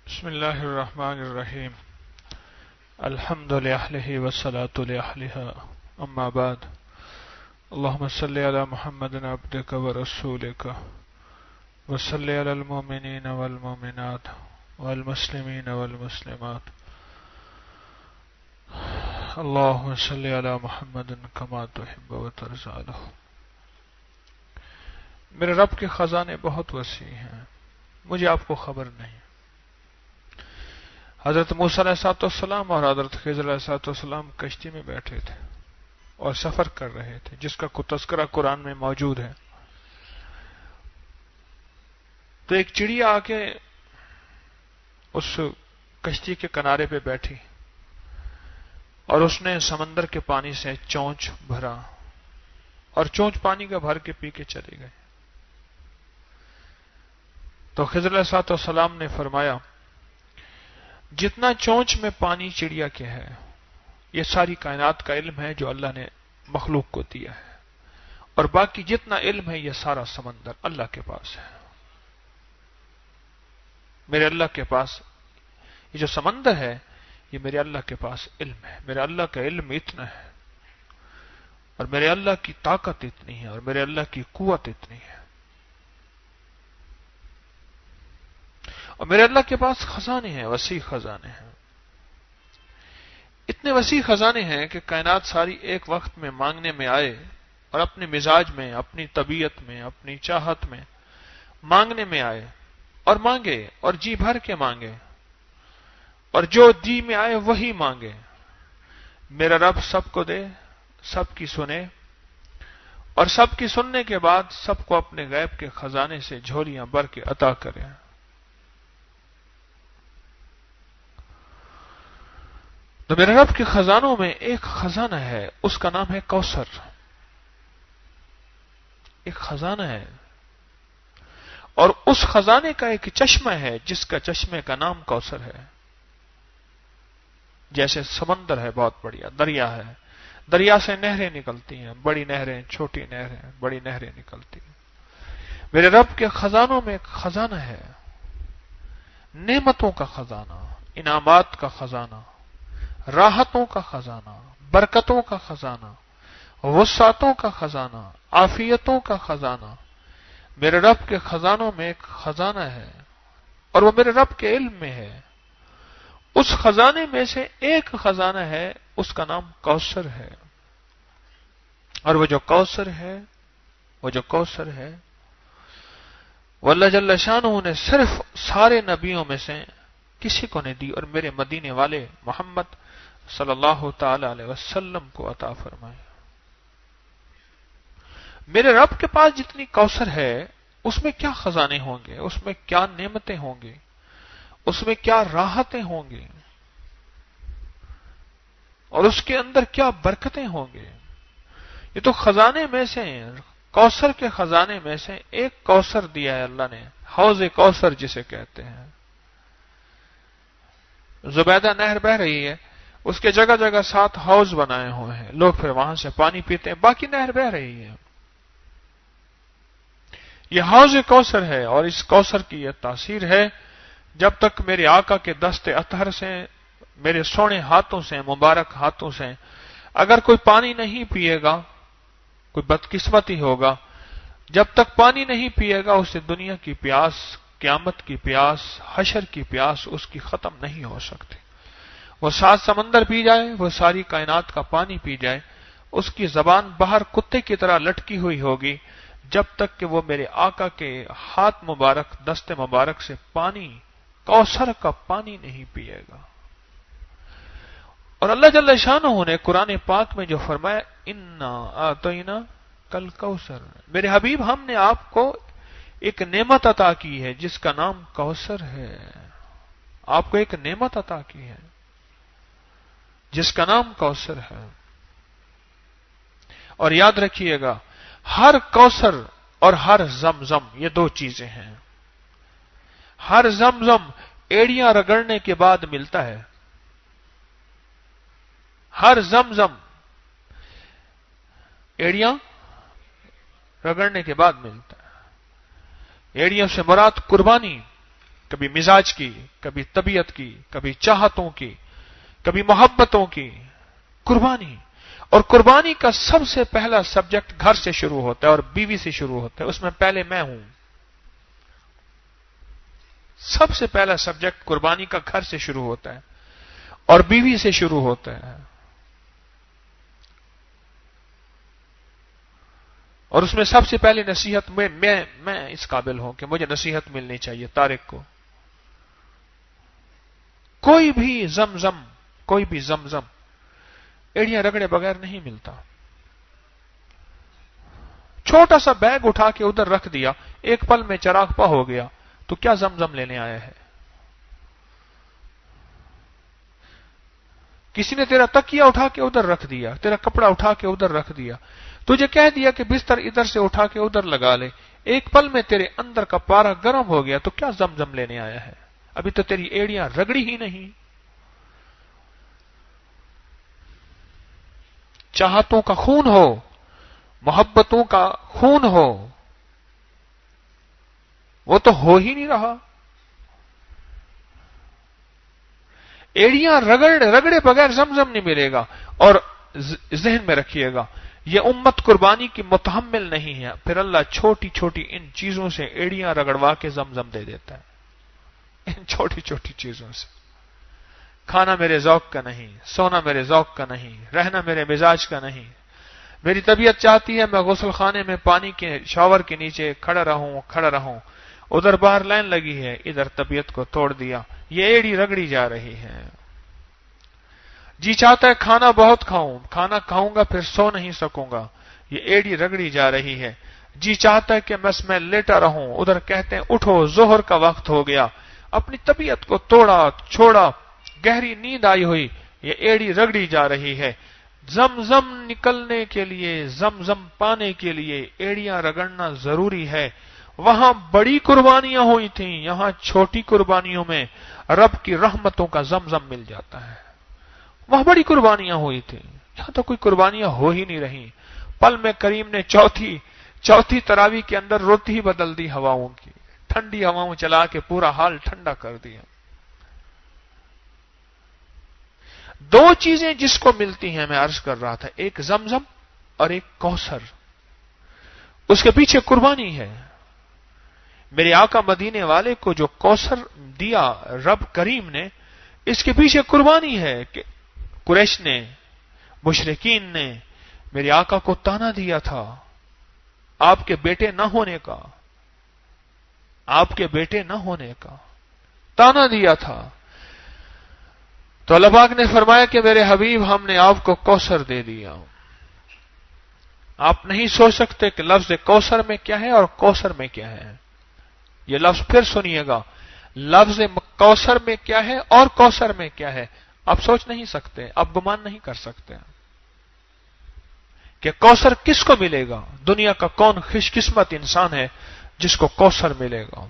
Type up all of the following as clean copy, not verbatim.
بسم اللہ الرحمن الرحیم الحمد للہ والصلاة لأہلها اما بعد اللہم صلی علی محمد عبدک ورسولک وصلی علی المؤمنین والمؤمنات والمسلمین والمسلمات اللہم صلی علی محمد کما تحب وترضى له۔ میرے رب کے خزانے بہت وسیع ہیں، مجھے آپ کو خبر نہیں۔ حضرت موسیٰ علیہ السلام اور حضرت خضر علیہ السلام کشتی میں بیٹھے تھے اور سفر کر رہے تھے، جس کا کوئی تذکرہ قرآن میں موجود ہے۔ تو ایک چڑیا آ کے اس کشتی کے کنارے پہ بیٹھی اور اس نے سمندر کے پانی سے چونچ بھرا اور چونچ پانی کا بھر کے پی کے چلے گئے۔ تو خضر علیہ السلام نے فرمایا، جتنا چونچ میں پانی چڑیا کے ہے یہ ساری کائنات کا علم ہے جو اللہ نے مخلوق کو دیا ہے، اور باقی جتنا علم ہے یہ سارا سمندر اللہ کے پاس ہے۔ میرے اللہ کے پاس یہ جو سمندر ہے یہ میرے اللہ کے پاس علم ہے، میرے اللہ کا علم اتنا ہے، اور میرے اللہ کی طاقت اتنی ہے، اور میرے اللہ کی قوت اتنی ہے، اور میرے اللہ کے پاس خزانے ہیں، وسیع خزانے ہیں۔ اتنے وسیع خزانے ہیں کہ کائنات ساری ایک وقت میں مانگنے میں آئے اور اپنے مزاج میں، اپنی طبیعت میں، اپنی چاہت میں مانگنے میں آئے اور مانگے اور جی بھر کے مانگے، اور جو جی میں آئے وہی مانگے۔ میرا رب سب کو دے، سب کی سنے، اور سب کی سننے کے بعد سب کو اپنے غیب کے خزانے سے جھولیاں بھر کے عطا کرے۔ تو میرے رب کے خزانوں میں ایک خزانہ ہے، اس کا نام ہے کوثر۔ ایک خزانہ ہے، اور اس خزانے کا ایک چشمہ ہے جس کا چشمے کا نام کوثر ہے۔ جیسے سمندر ہے بہت بڑیا، دریا ہے، دریا سے نہریں نکلتی ہیں، بڑی نہریں، چھوٹی نہریں، بڑی نہریں نکلتی ہیں۔ میرے رب کے خزانوں میں ایک خزانہ ہے، نعمتوں کا خزانہ، انعامات کا خزانہ، راحتوں کا خزانہ، برکتوں کا خزانہ، وسعتوں کا خزانہ، عافیتوں کا خزانہ۔ میرے رب کے خزانوں میں ایک خزانہ ہے، اور وہ میرے رب کے علم میں ہے۔ اس خزانے میں سے ایک خزانہ ہے، اس کا نام کوثر ہے، اور وہ جو کوثر ہے وہ اللہ جل شانہ نے صرف سارے نبیوں میں سے کسی کو نہیں دی، اور میرے مدینے والے محمد صلی اللہ تعالی علیہ وسلم کو عطا فرمائے۔ میرے رب کے پاس جتنی کوثر ہے اس میں کیا خزانے ہوں گے، اس میں کیا نعمتیں ہوں گی، اس میں کیا راحتیں ہوں گی، اور اس کے اندر کیا برکتیں ہوں گے۔ یہ تو خزانے میں سے، کوثر کے خزانے میں سے ایک کوثر دیا ہے اللہ نے، حوض کوثر جسے کہتے ہیں۔ زبیدہ نہر بہ رہی ہے، اس کے جگہ جگہ 7 حوض بنائے ہوئے ہیں، لوگ پھر وہاں سے پانی پیتے ہیں، باقی نہر بہ رہی ہے۔ یہ حوض کوثر ہے، اور اس کوثر کی یہ تاثیر ہے، جب تک میرے آقا کے دست اطہر سے، میرے سونے ہاتھوں سے، مبارک ہاتھوں سے اگر کوئی پانی نہیں پیے گا، کوئی بدقسمتی ہوگا، جب تک پانی نہیں پیے گا اسے دنیا کی پیاس، قیامت کی پیاس، حشر کی پیاس اس کی ختم نہیں ہو سکتی۔ وہ 7 سمندر پی جائے، وہ ساری کائنات کا پانی پی جائے، اس کی زبان باہر کتے کی طرح لٹکی ہوئی ہوگی جب تک کہ وہ میرے آقا کے ہاتھ مبارک، دست مبارک سے پانی، کوثر کا پانی نہیں پیے گا۔ اور اللہ جل شانہ نے قرآن پاک میں جو فرمایا، انا اعطینا کل کوثر، میرے حبیب ہم نے آپ کو ایک نعمت عطا کی ہے جس کا نام کوثر ہے۔ آپ کو ایک نعمت عطا کی ہے جس کا نام کوثر ہے۔ اور یاد رکھیے گا، ہر کوثر اور ہر زمزم یہ 2 چیزیں ہیں۔ ہر زمزم ایڑیاں رگڑنے کے بعد ملتا ہے، ہر زمزم ایڑیاں رگڑنے کے بعد ملتا ہے۔ ایڑیوں سے مراد قربانی، کبھی مزاج کی، کبھی طبیعت کی، کبھی چاہتوں کی، کبھی محبتوں کی قربانی. اور قربانی کا سب سے پہلا سبجیکٹ گھر سے شروع ہوتا ہے اور بیوی سے شروع ہوتا ہے. اس میں پہلے میں ہوں. سب سے پہلا سبجیکٹ قربانی کا گھر سے شروع ہوتا ہے اور بیوی سے شروع ہوتا ہے. اور اس میں سب سے پہلے نصیحت میں اس قابل ہوں کہ مجھے نصیحت ملنی چاہیے طارق کو. کوئی بھی زمزم ایڑیاں رگڑے بغیر نہیں ملتا. چھوٹا سا بیگ اٹھا کے ادھر رکھ دیا، ایک پل میں چراغ پا ہو گیا، تو کیا زمزم لینے آیا ہے؟ کسی نے تیرا تکیہ اٹھا کے ادھر رکھ دیا، تیرا کپڑا اٹھا کے ادھر رکھ دیا، تجھے کہہ دیا کہ بستر ادھر سے اٹھا کے ادھر لگا لے، ایک پل میں تیرے اندر کا پارا گرم ہو گیا، تو کیا زمزم لینے آیا ہے؟ ابھی تو تیری ایڑیاں رگڑی ہی نہیں. چاہتوں کا خون ہو، محبتوں کا خون ہو، وہ تو ہو ہی نہیں رہا. ایڑیاں رگڑے بغیر زمزم نہیں ملے گا. اور ذہن میں رکھیے گا، یہ امت قربانی کی متحمل نہیں ہے، پھر اللہ چھوٹی چھوٹی ان چیزوں سے ایڑیاں رگڑوا کے زمزم دے دیتا ہے. ان چھوٹی چھوٹی چیزوں سے. کھانا میرے ذوق کا نہیں، سونا میرے ذوق کا نہیں، رہنا میرے مزاج کا نہیں. میری طبیعت چاہتی ہے میں غسل خانے میں پانی کے شاور کے نیچے کھڑا رہوں. ادھر باہر لائن لگی ہے، ادھر طبیعت کو توڑ دیا، یہ ایڑی رگڑی جا رہی ہے. جی چاہتا ہے کھانا بہت کھانا کھاؤں گا پھر سو نہیں سکوں گا، یہ ایڑی رگڑی جا رہی ہے. جی چاہتا ہے کہ بس میں لیٹا رہوں، ادھر کہتے ہیں اٹھو ظہر کا وقت ہو گیا، اپنی طبیعت کو توڑا چھوڑا، گہری نیند آئی ہوئی، یہ ایڑی رگڑی جا رہی ہے. زمزم نکلنے کے لیے، زمزم پانے کے لیے ایڑیاں رگڑنا ضروری ہے. وہاں بڑی قربانیاں ہوئی تھیں، یہاں چھوٹی قربانیوں میں رب کی رحمتوں کا زمزم مل جاتا ہے. وہاں بڑی قربانیاں ہوئی تھیں، یہاں تو کوئی قربانیاں ہو ہی نہیں رہی. پل میں کریم نے چوتھی تراویح کے اندر روتی ہی بدل دی ہواؤں کی، ٹھنڈی ہواؤں چلا کے پورا حال ٹھنڈا کر دیا. دو چیزیں جس کو ملتی ہیں میں عرض کر رہا تھا، ایک زمزم اور ایک کوثر. اس کے پیچھے قربانی ہے. میرے آقا مدینے والے کو جو کوثر دیا رب کریم نے، اس کے پیچھے قربانی ہے کہ قریش نے، مشرکین نے میرے آقا کو تانا دیا تھا آپ کے بیٹے نہ ہونے کا تانا دیا تھا. تو اللہ پاک نے فرمایا کہ میرے حبیب ہم نے آپ کو کوثر دے دیا. آپ نہیں سوچ سکتے کہ لفظ کوثر میں کیا ہے اور کوثر میں کیا ہے. یہ لفظ پھر سنیے گا، لفظ کوثر میں کیا ہے اور کوثر میں کیا ہے. آپ سوچ نہیں سکتے، آپ گمان نہیں کر سکتے کہ کوثر کس کو ملے گا. دنیا کا کون خوش قسمت انسان ہے جس کو کوثر ملے گا.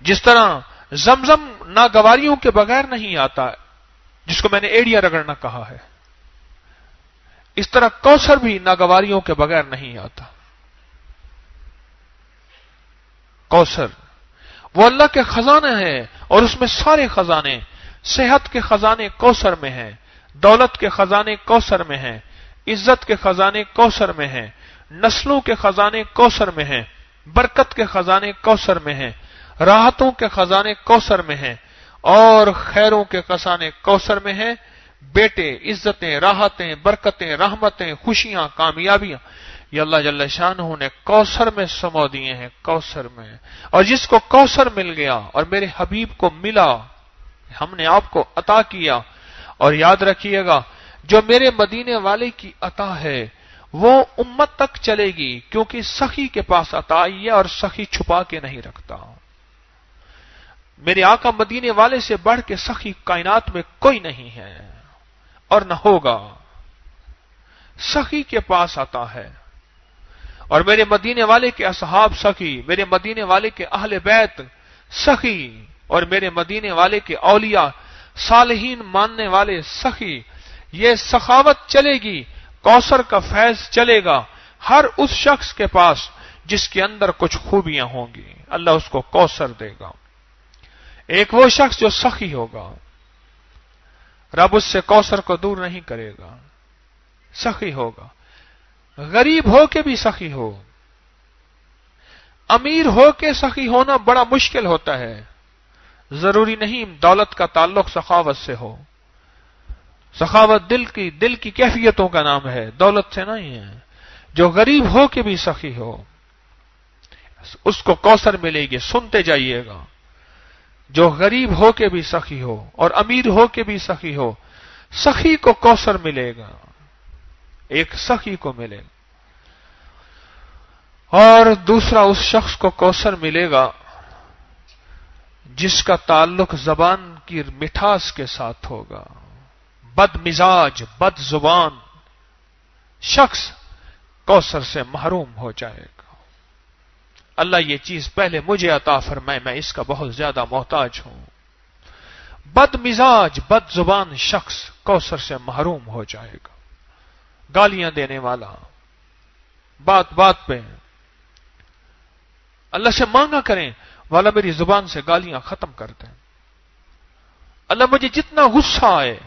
جس طرح زمزم ناگواریوں کے بغیر نہیں آتا، جس کو میں نے ایڑیاں رگڑنا کہا ہے، اس طرح کوثر بھی ناگواریوں کے بغیر نہیں آتا. کوثر وہ اللہ کے خزانے ہیں، اور اس میں سارے خزانے، صحت کے خزانے کوثر میں ہیں، دولت کے خزانے کوثر میں ہیں، عزت کے خزانے کوثر میں ہیں، نسلوں کے خزانے کوثر میں ہیں، برکت کے خزانے کوثر میں ہیں، راحتوں کے خزانے کوثر میں ہیں، اور خیروں کے خزانے کوثر میں ہیں. بیٹے، عزتیں، راحتیں، برکتیں، رحمتیں، خوشیاں، کامیابیاں، یہ اللہ جل شانہ نے کوثر میں سمو دیے ہیں، کوثر میں. اور جس کو کوثر مل گیا اور میرے حبیب کو ملا، ہم نے آپ کو عطا کیا. اور یاد رکھیے گا، جو میرے مدینے والے کی عطا ہے وہ امت تک چلے گی، کیونکہ سخی کے پاس عطا آئی ہے اور سخی چھپا کے نہیں رکھتا. میرے آقا مدینے والے سے بڑھ کے سخی کائنات میں کوئی نہیں ہے اور نہ ہوگا. سخی کے پاس آتا ہے، اور میرے مدینے والے کے اصحاب سخی، میرے مدینے والے کے اہل بیت سخی، اور میرے مدینے والے کے اولیاء صالحین ماننے والے سخی. یہ سخاوت چلے گی، کوثر کا فیض چلے گا ہر اس شخص کے پاس جس کے اندر کچھ خوبیاں ہوں گی، اللہ اس کو کوثر دے گا۔ ایک وہ شخص جو سخی ہوگا، رب اس سے کوثر کو دور نہیں کرے گا، سخی ہوگا۔ غریب ہو کے بھی سخی ہو، امیر ہو کے سخی ہونا بڑا مشکل ہوتا ہے۔ ضروری نہیں دولت کا تعلق سخاوت سے ہو، سخاوت دل کی کیفیتوں کا نام ہے، دولت سے نہیں ہے۔ جو غریب ہو کے بھی سخی ہو اس کو کوثر ملے گی، سنتے جائیے گا۔ جو غریب ہو کے بھی سخی ہو اور امیر ہو کے بھی سخی ہو، سخی کو کوثر ملے گا، ایک سخی کو ملے گا۔ اور دوسرا اس شخص کو کوثر ملے گا جس کا تعلق زبان کی مٹھاس کے ساتھ ہوگا۔ بد مزاج، بد زبان شخص کوثر سے محروم ہو جائے گا۔ اللہ یہ چیز پہلے مجھے عطا فرمائے، میں اس کا بہت زیادہ محتاج ہوں۔ بد مزاج، بد زبان شخص کوثر سے محروم ہو جائے گا۔ گالیاں دینے والا، بات بات پہ اللہ سے مانگا کریں، والا میری زبان سے گالیاں ختم کر دیں۔ اللہ مجھے جتنا غصہ آئے،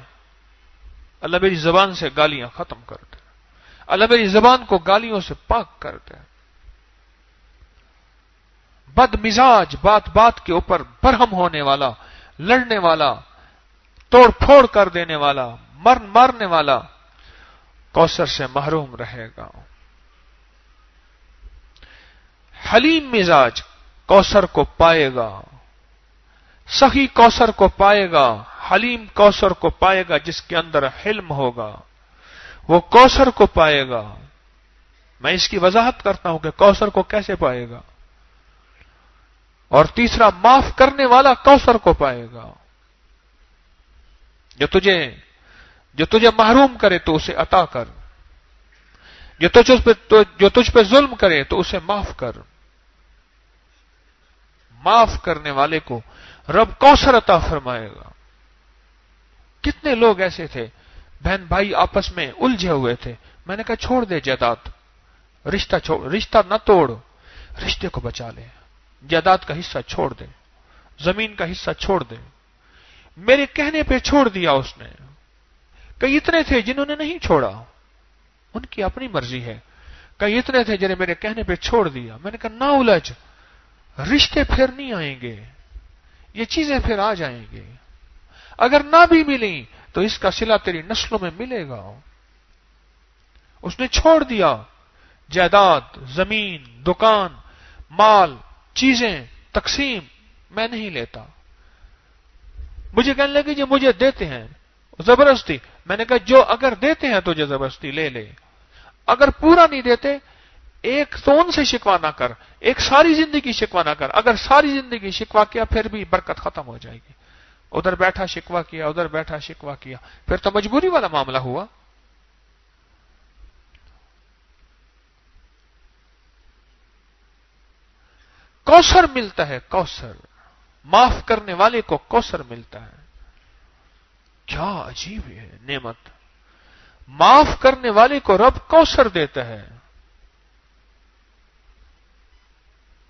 اللہ میری زبان سے گالیاں ختم کر دے، اللہ میری زبان کو گالیوں سے پاک کر دے۔ بد مزاج، بات بات کے اوپر برہم ہونے والا، لڑنے والا، توڑ پھوڑ کر دینے والا، مارنے والا کوثر سے محروم رہے گا۔ حلیم مزاج کوثر کو پائے گا، سخی کوثر کو پائے گا، حلیم کوثر کو پائے گا، جس کے اندر حلم ہوگا وہ کوثر کو پائے گا۔ میں اس کی وضاحت کرتا ہوں کہ کوثر کو کیسے پائے گا۔ اور تیسرا، معاف کرنے والا کوثر کو پائے گا۔ جو تجھے محروم کرے تو اسے عطا کر، جو تجھ پہ ظلم کرے تو اسے معاف کر۔ معاف کرنے والے کو رب کوثر عطا فرمائے گا۔ کتنے لوگ ایسے تھے، بہن بھائی آپس میں الجھے ہوئے تھے، میں نے کہا چھوڑ دے جائیداد، رشتہ نہ توڑ، رشتے کو بچا لے، جائیداد کا حصہ چھوڑ دے، زمین کا حصہ چھوڑ دے۔ میرے کہنے پہ چھوڑ دیا اس نے۔ کئی اتنے تھے جنہوں نے نہیں چھوڑا، ان کی اپنی مرضی ہے۔ کئی اتنے تھے جنہیں میرے کہنے پہ چھوڑ دیا۔ میں نے کہا نہ الجھ، رشتے پھر نہیں آئیں گے، یہ چیزیں پھر آ جائیں گے۔ اگر نہ بھی ملیں تو اس کا صلہ تیری نسلوں میں ملے گا۔ اس نے چھوڑ دیا، جائیداد، زمین، دکان، مال، چیزیں، تقسیم میں نہیں لیتا۔ مجھے کہنے لگے جو مجھے دیتے ہیں زبردستی، میں نے کہا جو اگر دیتے ہیں تو زبردستی لے لے، اگر پورا نہیں دیتے ایک تو ان سے شکوا نہ کر، ایک ساری زندگی شکوا نہ کر۔ اگر ساری زندگی شکوا کیا پھر بھی برکت ختم ہو جائے گی۔ ادھر بیٹھا شکوا کیا، ادھر بیٹھا شکوا کیا، پھر تو مجبوری والا معاملہ ہوا۔ کوثر ملتا ہے، کوثر معاف کرنے والے کو کوثر ملتا ہے۔ کیا عجیب ہے نعمت، معاف کرنے والے کو رب کوثر دیتا ہے،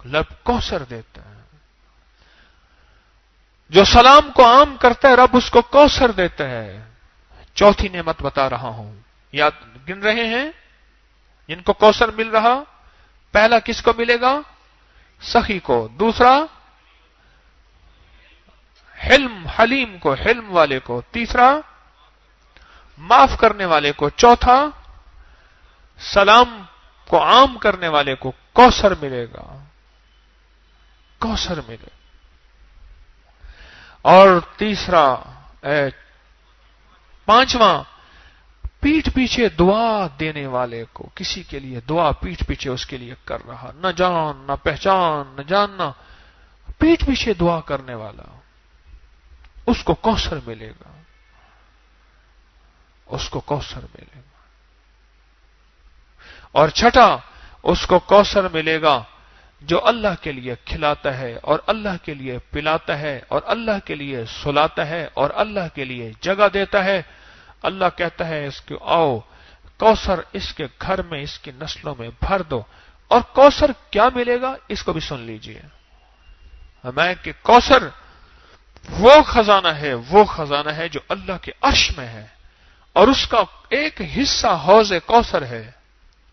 رب کوثر دیتا ہے۔ جو سلام کو عام کرتا ہے رب اس کو کوثر دیتا ہے۔ چوتھی نعمت بتا رہا ہوں، یاد گن رہے ہیں جن کو کوثر مل رہا؟ پہلا کس کو ملے گا؟ سخی کو۔ دوسرا حلیم کو، حلم والے کو۔ تیسرا معاف کرنے والے کو۔ چوتھا سلام کو عام کرنے والے کو کوثر ملے گا، کوثر ملے۔ اور تیسرا پانچواں، پیٹھ پیچھے دعا دینے والے کو، کسی کے لیے دعا پیٹھ پیچھے اس کے لیے کر رہا، نہ جان نہ پہچان نہ جاننا، پیٹھ پیچھے دعا کرنے والا، اس کو کوثر ملے گا، اس کو کوثر ملے گا۔ اور چھٹا، اس کو کوثر ملے گا جو اللہ کے لیے کھلاتا ہے اور اللہ کے لیے پلاتا ہے اور اللہ کے لیے سلاتا ہے اور اللہ کے لیے جگہ دیتا ہے۔ اللہ کہتا ہے اس کو آؤ کوثر اس کے گھر میں، اس کی نسلوں میں بھر دو، اور کوثر کیا ملے گا اس کو بھی سن لیجئے. ہمیں کہ کوثر وہ خزانہ ہے جو اللہ کے عرش میں ہے، اور اس کا ایک حصہ حوض کوثر ہے.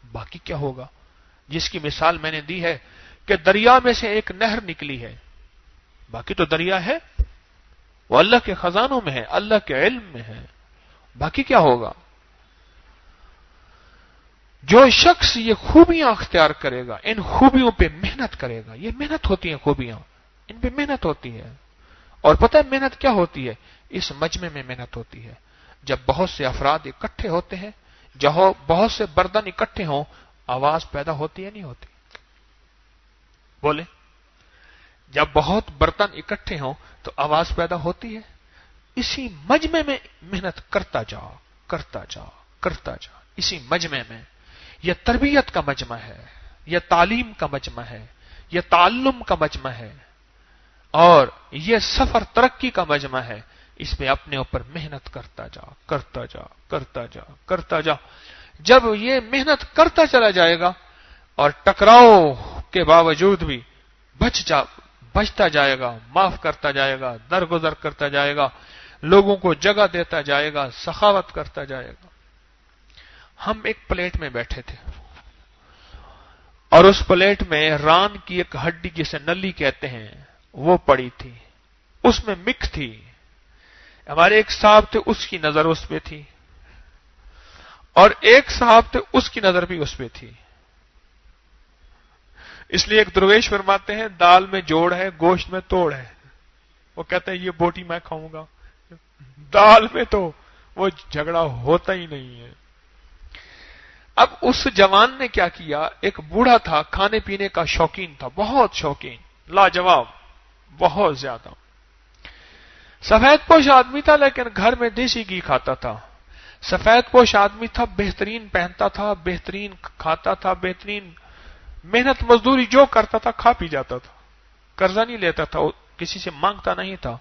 باقی کیا ہوگا؟ جس کی مثال میں نے دی ہے کہ دریا میں سے ایک نہر نکلی ہے، باقی تو دریا ہے، وہ اللہ کے خزانوں میں ہے، اللہ کے علم میں ہے. باقی کیا ہوگا؟ جو شخص یہ خوبیاں اختیار کرے گا، ان خوبیوں پہ محنت کرے گا. یہ محنت ہوتی ہیں خوبیاں، ان پہ محنت ہوتی ہے. اور پتہ ہے محنت کیا ہوتی ہے؟ اس مجمع میں محنت ہوتی ہے. جب بہت سے افراد اکٹھے ہوتے ہیں، جہاں بہت سے برتن اکٹھے ہوں، آواز پیدا ہوتی ہے نہیں ہوتی؟ بولے. جب بہت برتن اکٹھے ہوں تو آواز پیدا ہوتی ہے. اسی مجمع میں محنت کرتا جاؤ، کرتا جاؤ، کرتا جاؤ. اسی مجمع میں یہ تربیت کا مجمع ہے، یہ تعلیم کا مجمع ہے، یہ تعلم کا مجمع ہے، اور یہ سفر ترقی کا مجمع ہے. اس میں اپنے اوپر محنت کرتا جا، کرتا جا، کرتا جا، کرتا جا. جب یہ محنت کرتا چلا جائے گا اور ٹکراؤ کے باوجود بھی بچتا جائے گا، معاف کرتا جائے گا، درگزر کرتا جائے گا، لوگوں کو جگہ دیتا جائے گا، سخاوت کرتا جائے گا. ہم ایک پلیٹ میں بیٹھے تھے، اور اس پلیٹ میں ران کی ایک ہڈی جسے نلی کہتے ہیں وہ پڑی تھی، اس میں مکس تھی. ہمارے ایک صاحب تھے، اس کی نظر اس پہ تھی، اور ایک صاحب تھے، اس کی نظر بھی اس پہ تھی. اس لیے ایک درویش فرماتے ہیں دال میں جوڑ ہے، گوشت میں توڑ ہے. وہ کہتے ہیں یہ بوٹی میں کھاؤں گا. دال میں تو وہ جھگڑا ہوتا ہی نہیں ہے. اب اس جوان نے کیا کیا؟ ایک بوڑھا تھا، کھانے پینے کا شوقین تھا، بہت شوقین، لاجواب، بہت زیادہ. سفید پوش آدمی تھا لیکن گھر میں دیسی گھی کھاتا تھا. سفید پوش آدمی تھا، بہترین پہنتا تھا، بہترین کھاتا تھا، بہترین محنت مزدوری جو کرتا تھا کھا پی جاتا تھا، قرضہ نہیں لیتا تھا، کسی سے مانگتا نہیں تھا.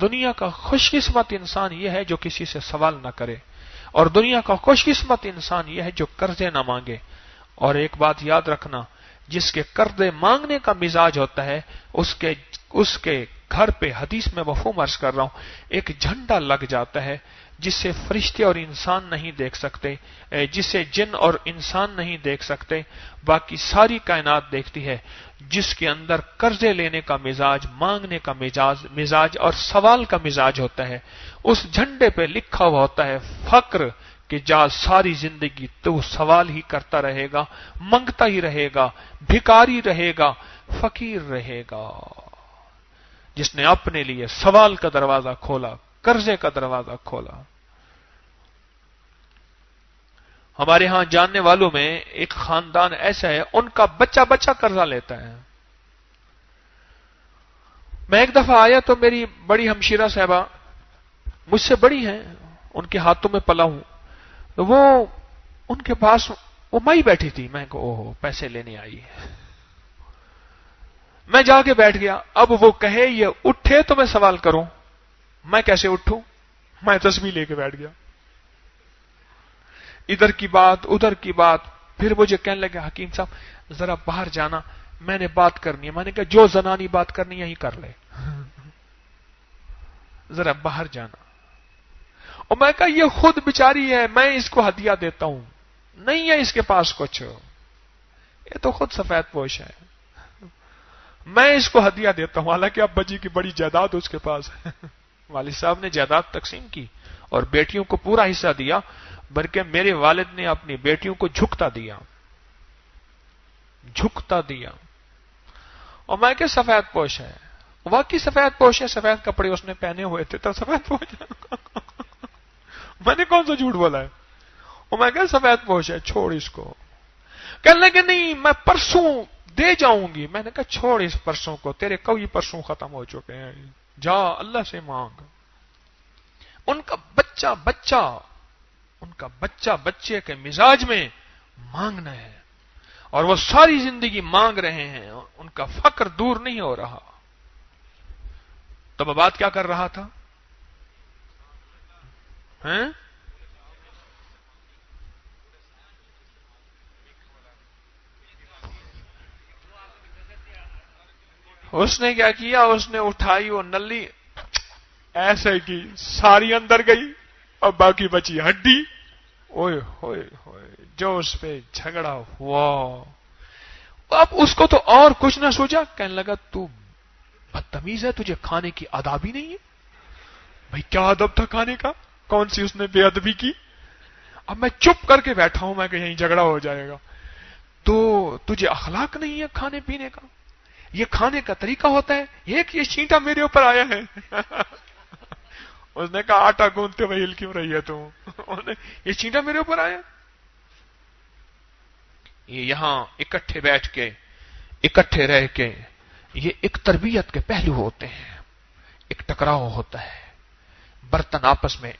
دنیا کا خوش قسمت انسان یہ ہے جو کسی سے سوال نہ کرے، اور دنیا کا خوش قسمت انسان یہ ہے جو قرضے نہ مانگے. اور ایک بات یاد رکھنا، جس کے قرضے مانگنے کا مزاج ہوتا ہے اس کے گھر پہ، حدیث میں مفہوم عرض کر رہا ہوں، ایک جھنڈا لگ جاتا ہے جسے فرشتے اور انسان نہیں دیکھ سکتے، جسے جن اور انسان نہیں دیکھ سکتے، باقی ساری کائنات دیکھتی ہے. جس کے اندر قرضے لینے کا مزاج، مانگنے کا مزاج اور سوال کا مزاج ہوتا ہے، اس جھنڈے پہ لکھا ہوا ہوتا ہے فقر، کہ جا ساری زندگی تو سوال ہی کرتا رہے گا، منگتا ہی رہے گا، بھکاری رہے گا، فقیر رہے گا. جس نے اپنے لیے سوال کا دروازہ کھولا، قرضے کا دروازہ کھولا. ہمارے ہاں جاننے والوں میں ایک خاندان ایسا ہے، ان کا بچہ بچہ قرضہ لیتا ہے. میں ایک دفعہ آیا تو میری بڑی ہمشیرہ صاحبہ مجھ سے بڑی ہیں، ان کے ہاتھوں میں پلا ہوں، تو وہ ان کے پاس وہ مائی بیٹھی تھی. میں کہا اوہو پیسے لینے آئی ہے. میں جا کے بیٹھ گیا. اب وہ کہے یہ اٹھے تو میں سوال کروں، میں کیسے اٹھوں؟ میں تسبیح لے کے بیٹھ گیا. ادھر کی بات ادھر کی بات. پھر مجھے کہنے لگے حکیم صاحب ذرا باہر جانا، میں نے بات کرنی ہے. میں نے کہا جو زنانی بات کرنی ہے یہی کر لے، ذرا باہر جانا. اور میں کہا یہ خود بیچاری ہے، میں اس کو ہدیہ دیتا ہوں، نہیں ہے اس کے پاس کچھ، یہ تو خود سفید پوش ہے، میں اس کو ہدیہ دیتا ہوں. حالانکہ اب بجی کی بڑی جائیداد اس کے پاس ہے. والد صاحب نے جائیداد تقسیم کی اور بیٹیوں کو پورا حصہ دیا، بلکہ میرے والد نے اپنی بیٹیوں کو جھکتا دیا. اور میں کہ سفید پوش ہے، واقعی سفید پوش ہے، سفید کپڑے اس نے پہنے ہوئے تھے تو سفید پوش ہے. میں نے کون سا جھوٹ بولا ہے؟ اور میں کہ سفید پوش ہے، چھوڑ اس کو. کہنے لگے نہیں میں پرسوں دے جاؤں گی. میں نے کہا چھوڑ اس پرسوں کو، تیرے کوئی پرسوں ختم ہو چکے ہیں، جا اللہ سے مانگ. ان کا بچہ بچے کے مزاج میں مانگنا ہے، اور وہ ساری زندگی مانگ رہے ہیں، ان کا فقر دور نہیں ہو رہا. تو میں بات کیا کر رہا تھا؟ اس نے کیا کیا، اس نے اٹھائی وہ نلی ایسے کی، ساری اندر گئی اور باقی بچی ہڈی۔ اوئے ہوئے ہوئے، جو اس پہ جھگڑا ہوا، اب اس کو تو اور کچھ نہ سوچا، کہنے لگا تو بدتمیز ہے، تجھے کھانے کی آداب ہی نہیں ہے۔ بھائی کیا ادب تھا کھانے کا، کون سی اس نے بے ادبی کی؟ اب میں چپ کر کے بیٹھا ہوں، میں کہ یہیں جھگڑا ہو جائے گا، تو تجھے اخلاق نہیں ہے کھانے پینے کا؟ یہ کھانے کا طریقہ ہوتا ہے؟ یہ چینٹا میرے اوپر آیا ہے۔ اس نے کہا آٹا گوندتے ہوئے ہل کیوں رہی ہے تم؟ یہ چینٹا میرے اوپر آیا۔ یہ یہاں اکٹھے بیٹھ کے، اکٹھے رہ کے، یہ ایک تربیت کے پہلو ہوتے ہیں۔ ایک ٹکراؤ ہوتا ہے، برتن آپس میں